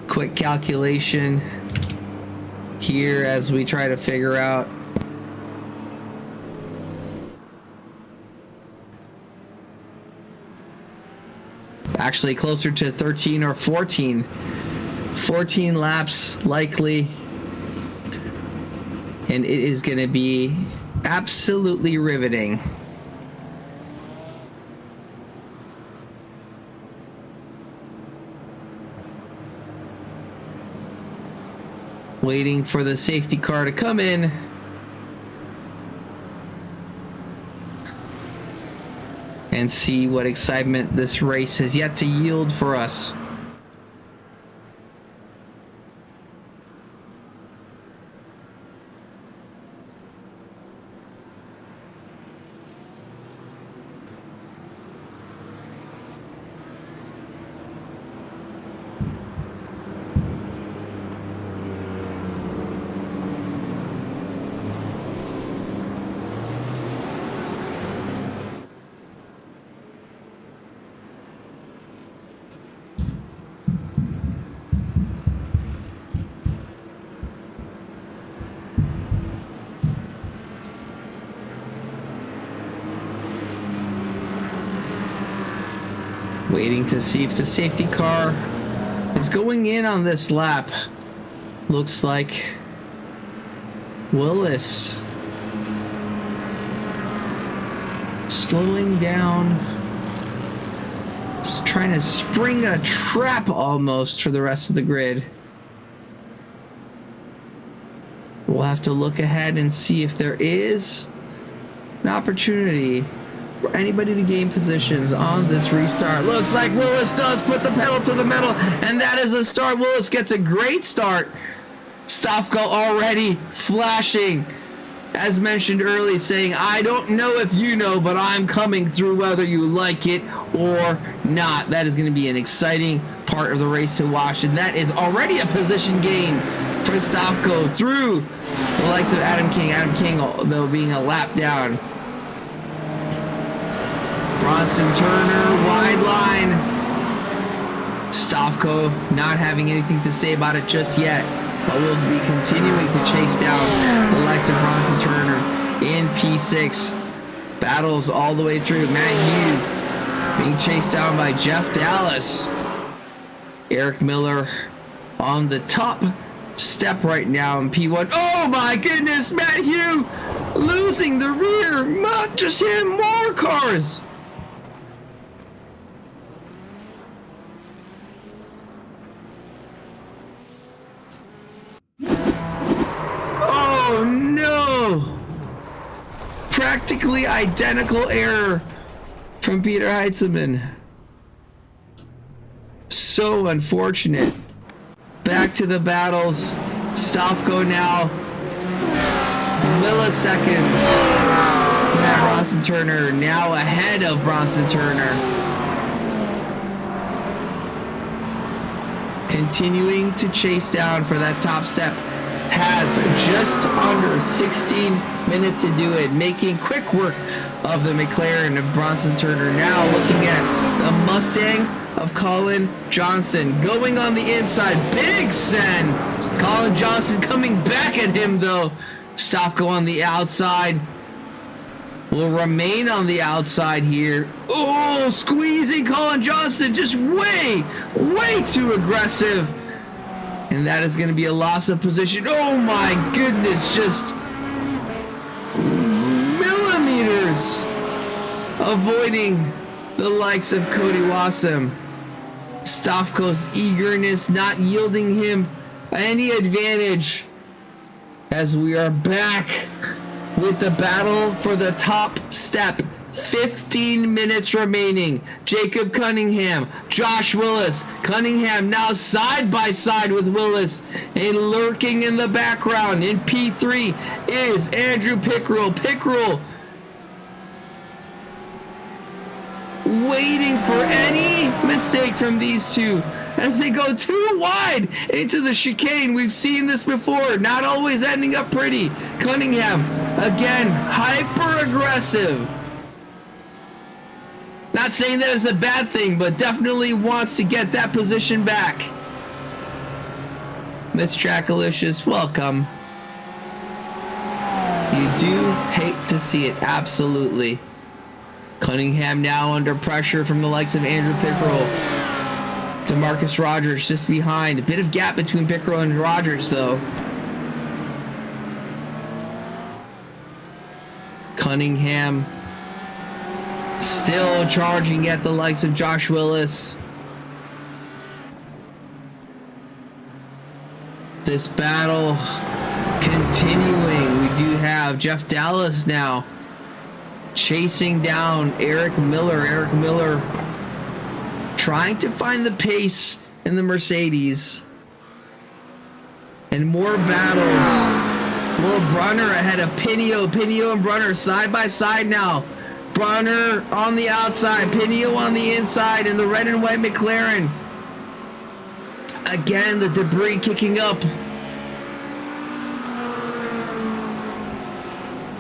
Quick calculation here as we try to figure out actually closer to 13 or 14 laps likely, and it is going to be absolutely riveting. Waiting for the safety car to come in. And see what excitement this race has yet to yield for us. Waiting to see if the safety car is going in on this lap. Looks like Willis slowing down. Just trying to spring a trap almost for the rest of the grid. We'll have to look ahead and see if there is an opportunity for anybody to gain positions on this restart. Looks like Willis does put the pedal to the metal, and that is a start. Willis gets a great start. Stavko already flashing, as mentioned earlier, saying, I don't know if you know, but I'm coming through whether you like it or not. That is going to be an exciting part of the race to watch, and that is already a position gain for Stavko through the likes of Adam King. Adam King, though, being a lap down. Bronson Turner, wide line. Stavko not having anything to say about it just yet, but we'll be continuing to chase down the likes of Bronson Turner in P6. Battles all the way through. Matt Hugh being chased down by Jeff Dallas. Eric Miller on the top step right now in P1. Oh my goodness, Matt Hugh losing the rear. Not just him, more cars. Oh no! Practically identical error from Peter Heitzman. So unfortunate. Back to the battles. Stavko now. Milliseconds. Matt Bronson Turner now ahead of Bronson Turner. Continuing to chase down for that top step. Has just under 16 minutes to do it, making quick work of the McLaren of Bronson Turner. Now looking at the Mustang of Colin Johnson going on the inside. Big send. Colin Johnson coming back at him though. Stofko on the outside. Will remain on the outside here. Oh, squeezing Colin Johnson, just way too aggressive. And that is going to be a loss of position. Oh my goodness, just millimeters avoiding the likes of Cody Wassam. Stofko's eagerness not yielding him any advantage as we are back with the battle for the top step. 15 minutes remaining. Jacob Cunningham, Josh Willis. Cunningham now side by side with Willis, and lurking in the background in P3 is Andrew Pickrell. Pickrell waiting for any mistake from these two as they go too wide into the chicane. We've seen this before, not always ending up pretty. Cunningham again, hyper aggressive. Not saying that is a bad thing, but definitely wants to get that position back. Miss Trackalicious, welcome. You do hate to see it, absolutely. Cunningham now under pressure from the likes of Andrew Pickrell. To Marcus Rogers just behind. A bit of gap between Pickrell and Rogers though. Cunningham still charging at the likes of Josh Willis. This battle continuing. We do have Jeff Dallas now chasing down Eric Miller. Eric Miller trying to find the pace in the Mercedes. And more battles. Will Brunner ahead of Pinio. Pinio and Brunner side by side now. Brunner on the outside, Pinio on the inside in the red and white McLaren. Again, the debris kicking up.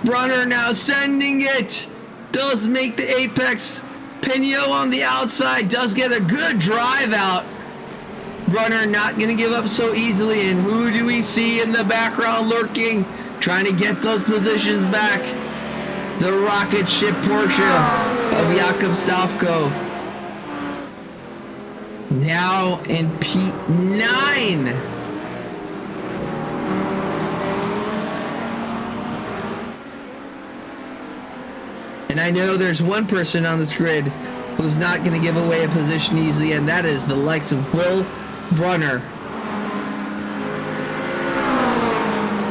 Brunner now sending it. Does make the apex. Pinio on the outside does get a good drive out. Brunner not going to give up so easily. And who do we see in the background lurking? Trying to get those positions back. The rocket ship Porsche of Jakob Stofko. Now in P9. And I know there's one person on this grid who's not going to give away a position easily, and that is the likes of Will Brunner.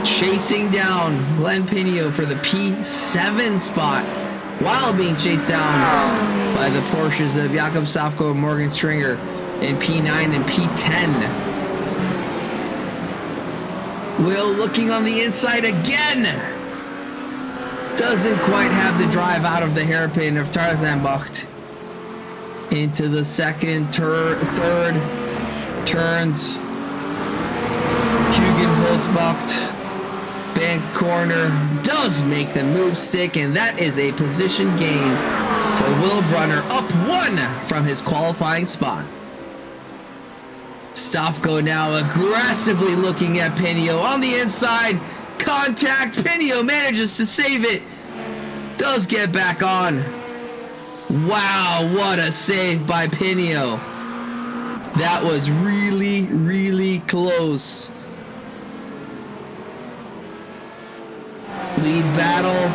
Chasing down Glenn Pinio for the P7 spot while being chased down by the Porsches of Jakob Stofko and Morgan Stringer in P9 and P10. Will looking on the inside again. Doesn't quite have the drive out of the hairpin of Tarzanbucht. Into the second, third turns. Hugin Holzbucht. Banked corner, does make the move stick, and that is a position gain for Will Brunner, up one from his qualifying spot. Stofko now aggressively looking at Pinio on the inside. Contact. Pinio manages to save it. Does get back on. Wow, what a save by Pinio. That was really close. Lead battle.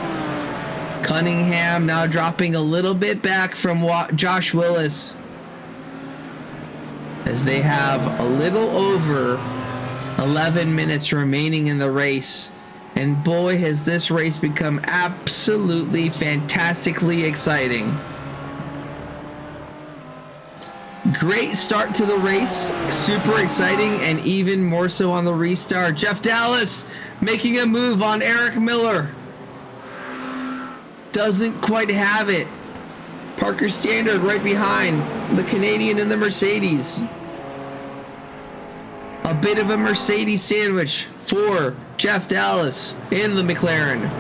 Cunningham now dropping a little bit back from Josh Willis as they have a little over 11 minutes remaining in the race. And boy, has this race become absolutely fantastically exciting. Great start to the race, super exciting, and even more so on the restart. Jeff Dallas making a move on Eric Miller. doesn't quite have it. Parker Standard right behind the Canadian and the Mercedes. A bit of a Mercedes sandwich for Jeff Dallas in the McLaren.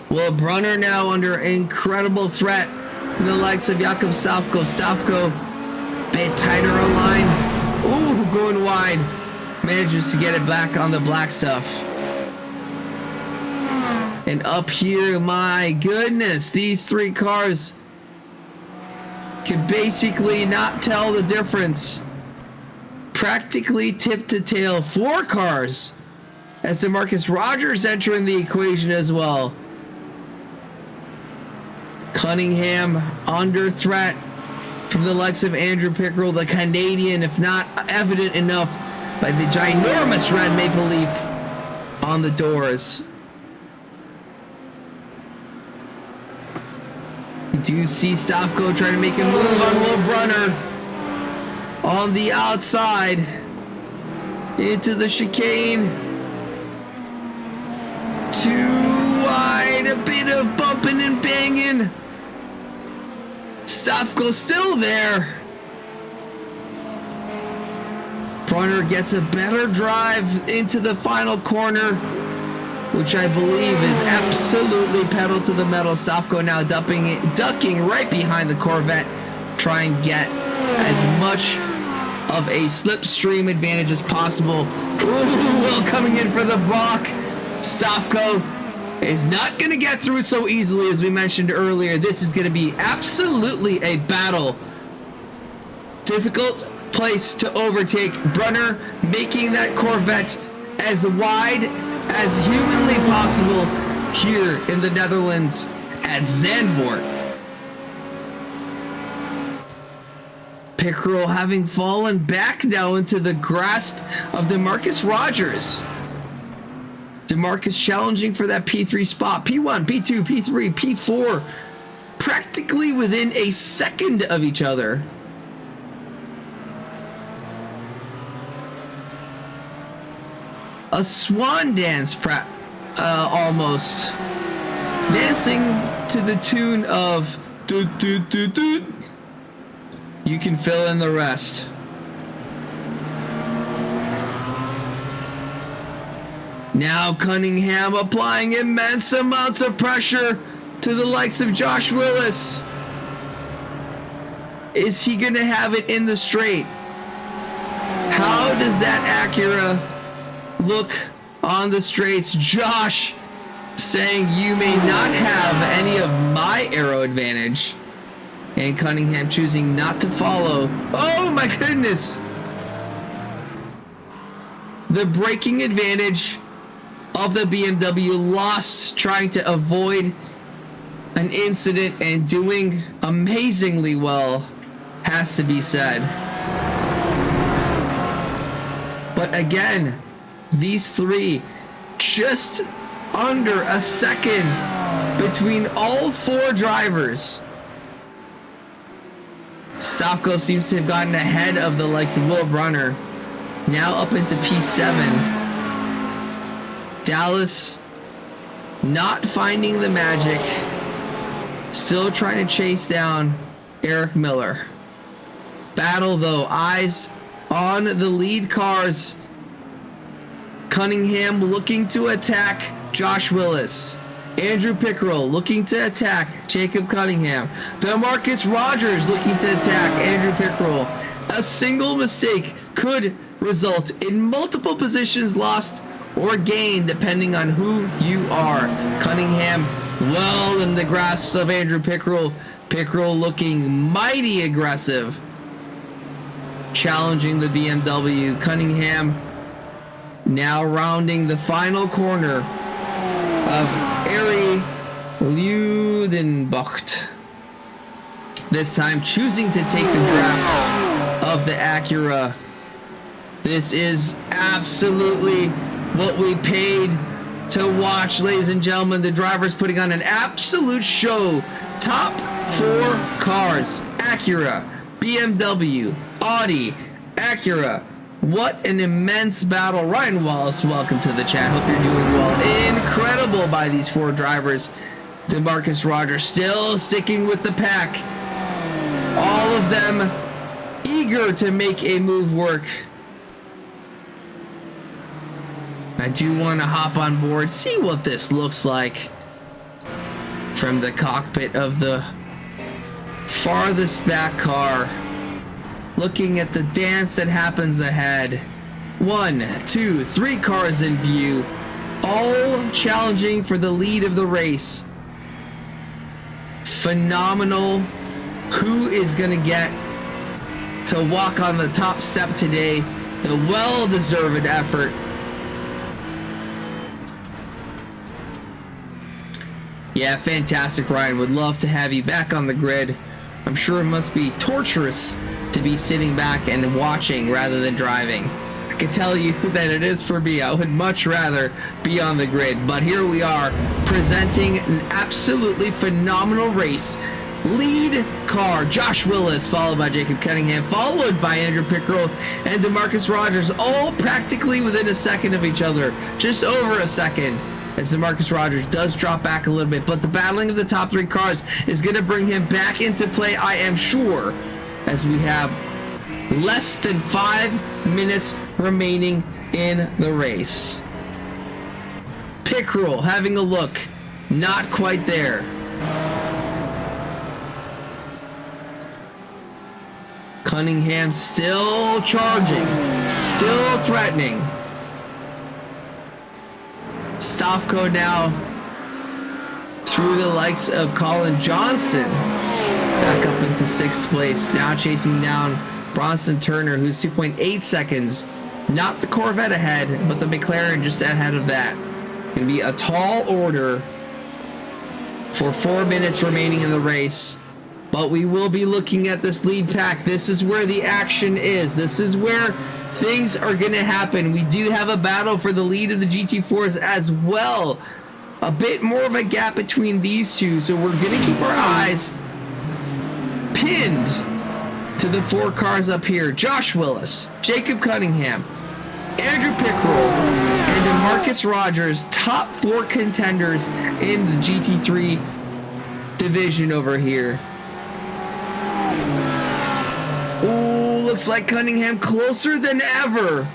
Well, Brunner now under incredible threat from the likes of Jakob Stavko. Stavko, bit tighter on line. Ooh, going wide. Manages to get it back on the black stuff. And up here, my goodness, these three cars can basically not tell the difference. Practically tip to tail. 4 cars as DeMarcus Rogers entering the equation as well. Cunningham under threat from the likes of Andrew Pickerel, the Canadian, if not evident enough by the ginormous red maple leaf on the doors. We do see Stavko trying to make a move on Will Brunner on the outside into the chicane. Too wide, a bit of bumping and banging. Stavko still there. Brunner gets a better drive into the final corner, which I believe is absolutely pedal to the metal. Stavko now ducking right behind the Corvette, try and get as much of a slipstream advantage as possible. Ooh, Will coming in for the block. Stavko is not going to get through so easily, as we mentioned earlier. This is going to be absolutely a battle. Difficult place to overtake. Brunner making that Corvette as wide as humanly possible here in the Netherlands at Zandvoort. Pickerel having fallen back now into the grasp of DeMarcus Rogers. DeMarcus challenging for that P3 spot. P1, P2, P3, P4, practically within a second of each other. A swan dance, almost. Dancing to the tune of doot doot doot doot. You can fill in the rest. Now Cunningham applying immense amounts of pressure to the likes of Josh Willis. Is he going to have it in the straight? How does that Acura look on the straights? Josh saying you may not have any of my aero advantage. And Cunningham choosing not to follow. Oh my goodness! The braking advantage of the BMW lost, trying to avoid an incident and doing amazingly well, has to be said. But again, these three just under a second between all 4 drivers. Stavko seems to have gotten ahead of the likes of Will Brunner, now up into P7. Dallas not finding the magic, still trying to chase down Eric Miller. Battle though, eyes on the lead cars. Cunningham looking to attack Josh Willis. Andrew Pickerel looking to attack Jacob Cunningham. DeMarcus Rogers looking to attack Andrew Pickerel. A single mistake could result in multiple positions lost or gained depending on who you are. Cunningham well in the grasp of Andrew Pickerel. Pickerel looking mighty aggressive, challenging the BMW. Cunningham now rounding the final corner of Arie Ludenbocht. This time choosing to take the draft of the Acura. This is absolutely what we paid to watch, ladies and gentlemen. The drivers putting on an absolute show. Top 4 cars: Acura, BMW, Audi, Acura. What an immense battle. Ryan Wallace, welcome to the chat. Hope you're doing well. Incredible by these 4 drivers. DeMarcus Rogers still sticking with the pack. All of them eager to make a move work. I do want to hop on board, see what this looks like from the cockpit of the farthest back car. Looking at the dance that happens ahead. 1, 2, 3 cars in view, all challenging for the lead of the race. Phenomenal. Who is going to get to walk on the top step today? The well-deserved effort. Yeah, fantastic, Ryan. Would love to have you back on the grid. I'm sure it must be torturous to be sitting back and watching rather than driving. I can tell you that it is for me. I would much rather be on the grid. But here we are, presenting an absolutely phenomenal race. Lead car, Josh Willis, followed by Jacob Cunningham, followed by Andrew Pickrell and DeMarcus Rogers, all practically within a second of each other. Just over a second, as DeMarcus Rogers does drop back a little bit. But the battling of the top 3 cars is going to bring him back into play, I am sure, as we have less than 5 minutes remaining in the race. Pickrell having a look, not quite there. Cunningham still charging, still threatening. Stofko now through the likes of Colin Johnson back up into 6th place, now chasing down Bronson Turner, who's 2.8 seconds, not the Corvette ahead, but the McLaren just ahead of that. Gonna be a tall order for 4 minutes remaining in the race, but we will be looking at this lead pack. This is where the action is. This is where things are gonna happen. We do have a battle for the lead of the GT4s as well. A bit more of a gap between these two, so we're gonna keep our eyes pinned to the 4 cars up here. Josh Willis, Jacob Cunningham, Andrew Pickrell, and DeMarcus Rogers, top 4 contenders in the GT3 division over here. Ooh, looks like Cunningham closer than ever.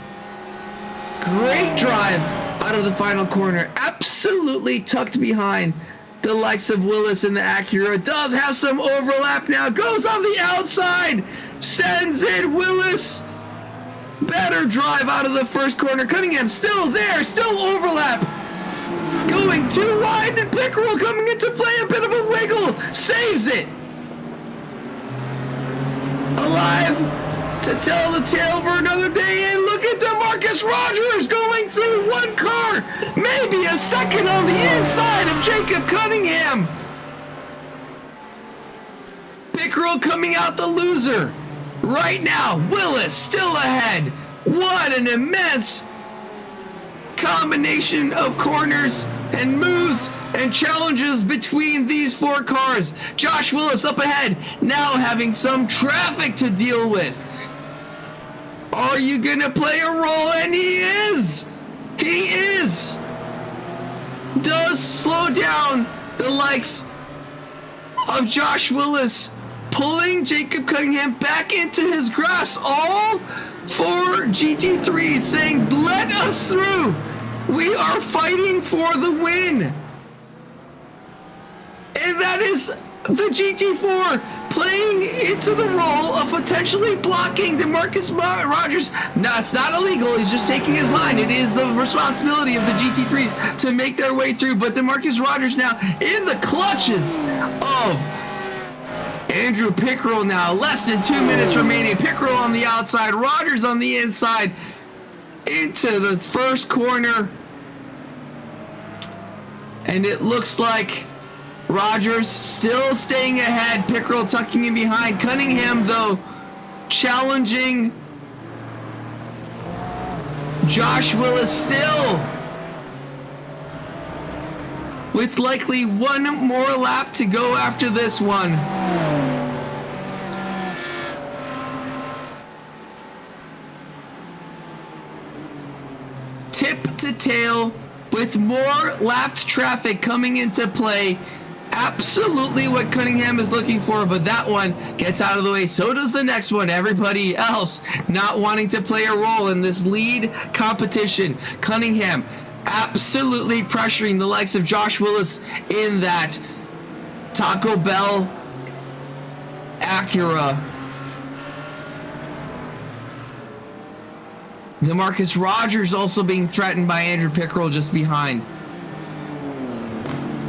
Great drive out of the final corner. Absolutely tucked behind the likes of Willis in the Acura. Does have some overlap now. Goes on the outside. Sends it. Willis. Better drive out of the first corner. Cunningham still there. Still overlap. Going too wide. And Pickrell coming into play. A bit of a wiggle. Saves it. Alive to tell the tale for another day. And look at DeMarcus Rogers going through 1 car, maybe a second on the inside of Jacob Cunningham. Pickrell coming out the loser right now. Willis still ahead. What an immense combination of corners and moves and challenges between these 4 cars. Josh Willis up ahead, now having some traffic to deal with. Are you gonna play a role? And he is! He is! Does slow down the likes of Josh Willis, pulling Jacob Cunningham back into his grasp. All 4 GT3 saying, let us through. We are fighting for the win. And that is the GT4 playing into the role of potentially blocking DeMarcus Rogers. No, it's not illegal. He's just taking his line. It is the responsibility of the GT3s to make their way through. But DeMarcus Rogers now in the clutches of Andrew Pickrell now. Less than 2 minutes remaining. Pickrell on the outside. Rogers on the inside. Into the first corner. And it looks like Rogers still staying ahead. Pickrell tucking in behind. Cunningham, though, challenging Josh Willis still with likely 1 more lap to go after this one. to tail with more lapped traffic coming into play. Absolutely what Cunningham is looking for, but that one gets out of the way. So does the next one. Everybody else not wanting to play a role in this lead competition. Cunningham absolutely pressuring the likes of Josh Willis in that Taco Bell Acura. DeMarcus Rogers also being threatened by Andrew Pickrell just behind.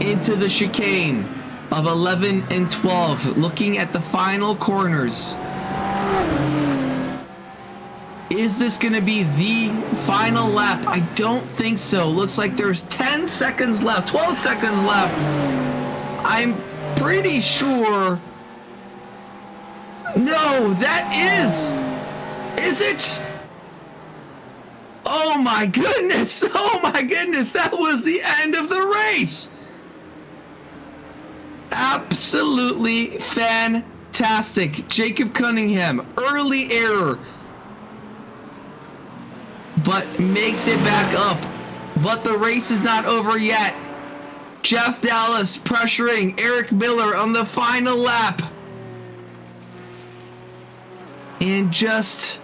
Into the chicane of 11 and 12, looking at the final corners. Is this going to be the final lap? I don't think so. Looks like there's 10 seconds left, 12 seconds left. I'm pretty sure. No, that is it? Oh my goodness. Oh my goodness. That was the end of the race. Absolutely fantastic. Jacob Cunningham, early error, but makes it back up. But the race is not over yet. Jeff Dallas pressuring Eric Miller on the final lap. And just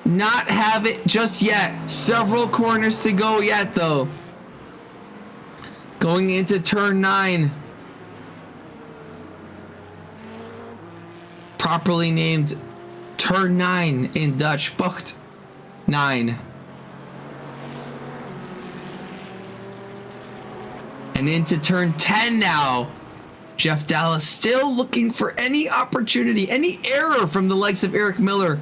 not have it just yet. Several corners to go yet, though. Going into turn 9. Properly named turn 9 in Dutch. Bocht 9. And into turn 10 now. Jeff Dallas still looking for any opportunity, any error from the likes of Eric Miller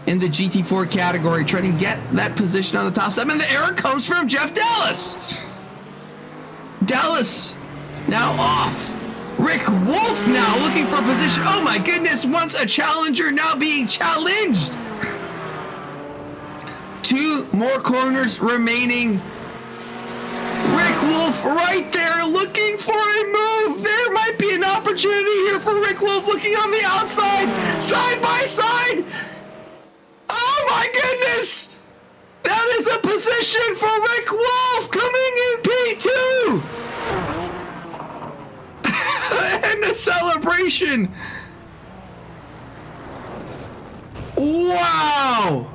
in the GT4 category, trying to get that position on the top step. And the error comes from Jeff Dallas. Dallas now off. Rick Wolf now looking for position. Oh my goodness, once a challenger, now being challenged. 2 more corners remaining. Rick Wolf right there looking for a move. There might be an opportunity here for Rick Wolf looking on the outside, side by side. Oh my goodness. That is a position for Rick Wolf coming in P2. And a celebration. Wow.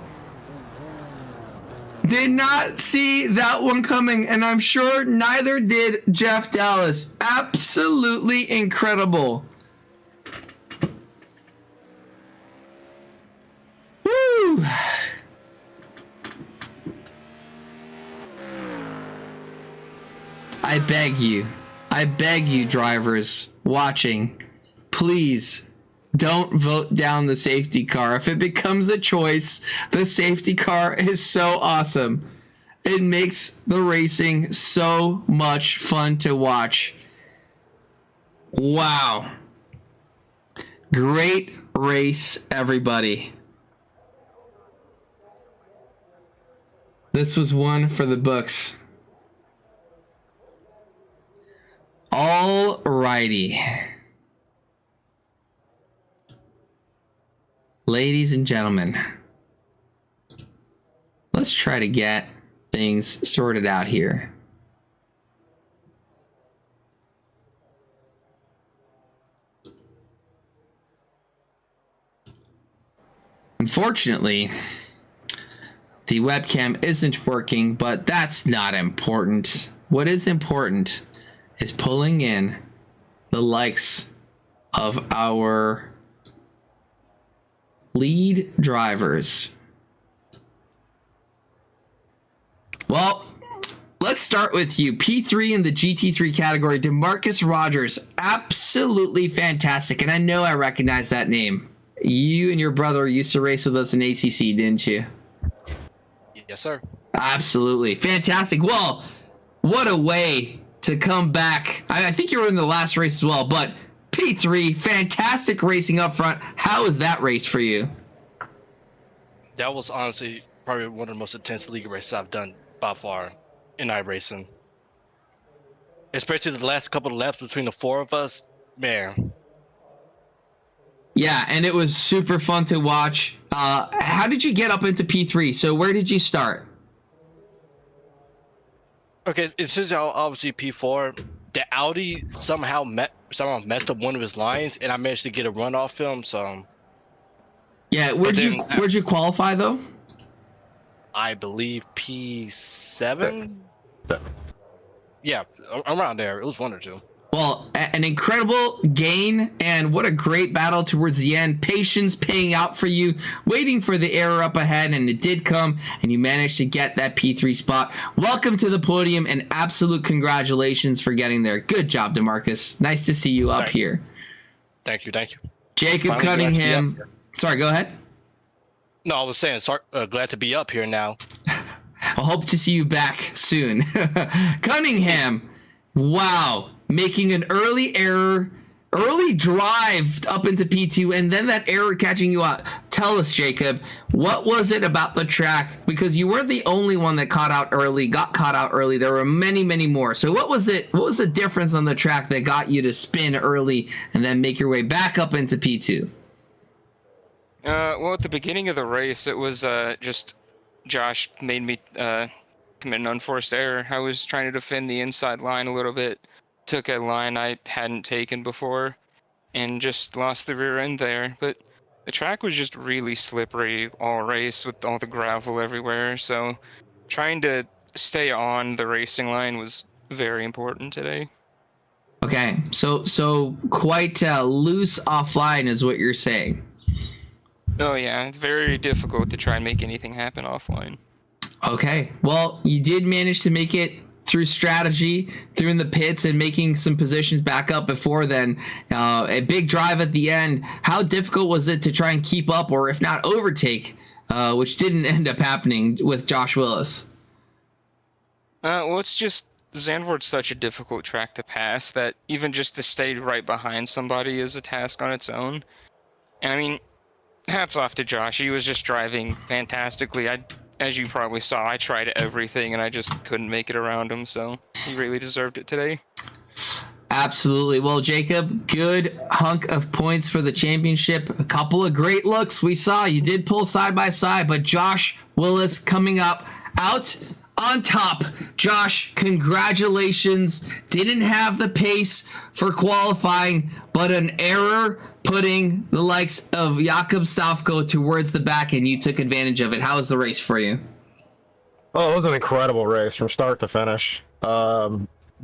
Did not see that one coming, and I'm sure neither did Jeff Dallas. Absolutely incredible. Woo! I beg you, drivers watching, please don't vote down the safety car. If it becomes a choice, the safety car is so awesome. It makes the racing so much fun to watch. Wow. Great race, everybody. This was one for the books. All righty. Ladies and gentlemen, let's try to get things sorted out here. Unfortunately, the webcam isn't working, but that's not important. What is important is pulling in the likes of our lead drivers. Well, let's start with you. P3 in the GT3 category, DeMarcus Rogers. Absolutely fantastic. And I know I recognize that name. You and your brother used to race with us in ACC, didn't you?
Yes, sir.
Absolutely. Fantastic. Well, what a way to come back. I think you were in the last race as well, but P3, fantastic racing up front. How was that race for you?
That was honestly probably one of the most intense league races I've done by far in iRacing. Especially the last couple of laps between the 4 of us, man.
Yeah, and it was super fun to watch. How did you get up into P3? So where did you start?
Okay, it says obviously P4. The Audi somehow messed up one of his lines, and I managed to get a run off him. So
Yeah, where'd you qualify though?
I believe P7. Yeah, around there. It was 1 or 2.
Well, an incredible gain, and what a great battle towards the end. Patience paying out for you, waiting for the error up ahead, and it did come, and you managed to get that P3 spot. Welcome to the podium, and absolute congratulations for getting there. Good job, DeMarcus. Nice to see you up here.
Thank you.
Jacob
Finally
Cunningham. Sorry, go ahead.
No, I was saying, sorry, glad to be up here now.
I hope to see you back soon. Cunningham, wow. Making an early drive up into P2, and then that error catching you out. Tell us, Jacob, what was it about the track? Because you weren't the only one that got caught out early. There were many, many more. So what was it? What was the difference on the track that got you to spin early and then make your way back up into P2?
Well, at the beginning of the race, it was just Josh made me commit an unforced error. I was trying to defend the inside line a little bit. Took a line I hadn't taken before and just lost the rear end there. But the track was just really slippery all race with all the gravel everywhere. So trying to stay on the racing line was very important today.
Okay, so quite loose offline is what you're saying.
Oh yeah, it's very difficult to try and make anything happen offline. Okay,
well, you did manage to make it through strategy, through in the pits, and making some positions back up before then. A big drive at the end. How difficult was it to try and keep up, or if not overtake, which didn't end up happening with Josh Willis?
Well, it's just Zandvoort's such a difficult track to pass that even just to stay right behind somebody is a task on its own. And I mean, hats off to Josh. He was just driving fantastically. As you probably saw, I tried everything and I just couldn't make it around him, so he really deserved it today.
Absolutely. Well, Jacob, good hunk of points for the championship. A couple of great looks we saw. You did pull side by side, but Josh Willis coming up out on top. Josh, congratulations. Didn't have the pace for qualifying, but an error putting the likes of Jakob Stavko towards the back, and you took advantage of it. How was the race for you?
Oh, it was an incredible race from start to finish.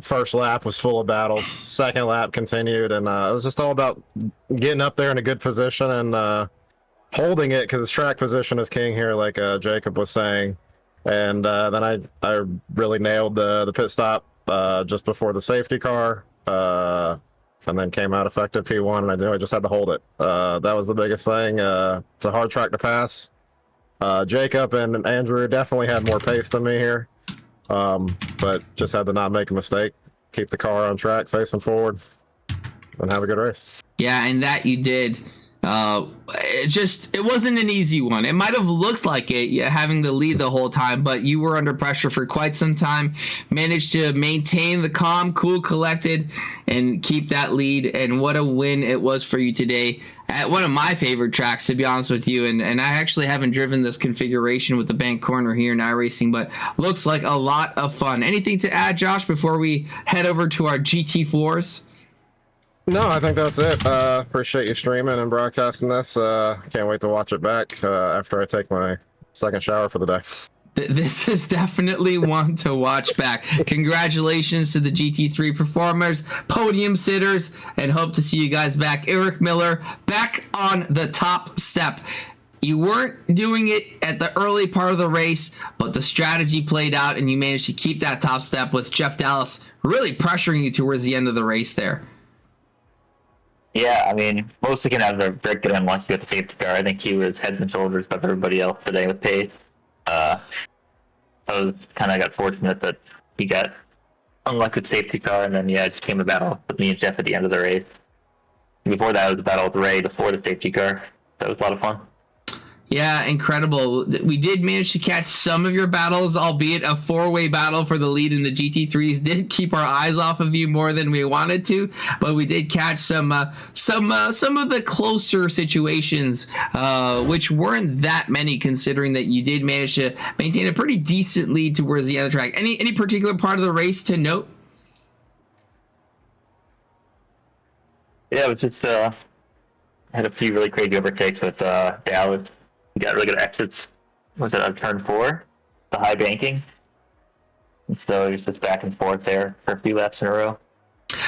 First lap was full of battles. Second lap continued, and it was just all about getting up there in a good position and holding it, because track position is king here, like Jacob was saying. And then I really nailed the pit stop just before the safety car. And then came out effective P1, and I knew I just had to hold it. That was the biggest thing. It's a hard track to pass. Jacob and Andrew definitely had more pace than me here, but just had to not make a mistake, keep the car on track, facing forward, and have a good race.
Yeah, and that you did. It wasn't an easy one. It might have looked like it, having the lead the whole time, but you were under pressure for quite some time. Managed to maintain the calm, cool, collected, and keep that lead. And what a win it was for you today at one of my favorite tracks, to be honest with you. And I actually haven't driven this configuration with the bank corner here in iRacing, but looks like a lot of fun. Anything to add, Josh, before we head over to our GT4s?
No, I think that's it. Appreciate you streaming and broadcasting this. Can't wait to watch it back after I take my second shower for the day.
This is definitely one to watch back. Congratulations to the GT3 performers, podium sitters, and hope to see you guys back. Eric Miller back on the top step. You weren't doing it at the early part of the race, but the strategy played out, and you managed to keep that top step with Jeff Dallas really pressuring you towards the end of the race there.
Yeah, I mean, mostly can have a break it in once you get the safety car. I think he was heads and shoulders above everybody else today with pace. I was kind of got fortunate that he got unlucky with safety car, and then, it just came a battle with me and Jeff at the end of the race. Before that, it was a battle with Ray before the safety car. That was a lot of fun.
Yeah, incredible. We did manage to catch some of your battles, albeit a 4-way battle for the lead in the GT3s did keep our eyes off of you more than we wanted to, but we did catch some of the closer situations, which weren't that many, considering that you did manage to maintain a pretty decent lead towards the end of the track. Any particular part of the race to note?
Yeah, it was just had a few really crazy overtakes with Dallas. He got really good exits. Was it on turn 4? The high banking. And so he was just back and forth there for a few laps in a row.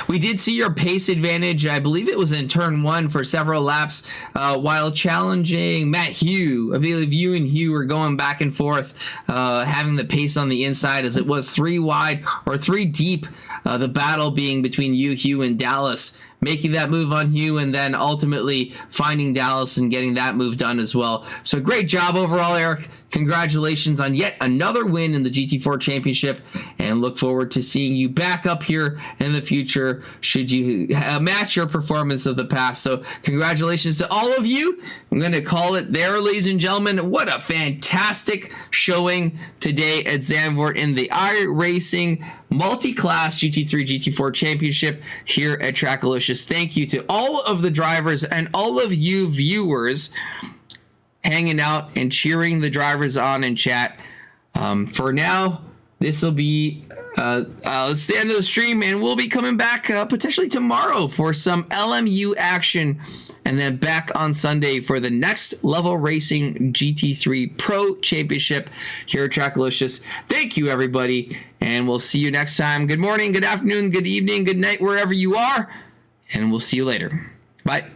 We did see your pace advantage. I believe it was in turn 1 for several laps while challenging Matt Hugh. I believe you and Hugh were going back and forth, having the pace on the inside as it was 3 wide or 3 deep. The battle being between you, Hugh, and Dallas, making that move on Hugh and then ultimately finding Dallas and getting that move done as well. So great job overall, Eric. Congratulations on yet another win in the GT4 Championship, and look forward to seeing you back up here in the future should you match your performance of the past. So congratulations to all of you. I'm going to call it there, ladies and gentlemen. What a fantastic showing today at Zandvoort in the iRacing multi-class GT3 GT4 Championship here at TRACKILICIOUS. Thank you to all of the drivers and all of you viewers hanging out and cheering the drivers on in chat. For now, this will be it's the end of the stream, and we'll be coming back potentially tomorrow for some LMU action, and then back on Sunday for the Next Level Racing GT3 Pro Championship here at TRACKILICIOUS. Thank you, everybody, and we'll see you next time. Good morning, good afternoon, good evening, good night, wherever you are, and we'll see you later. Bye.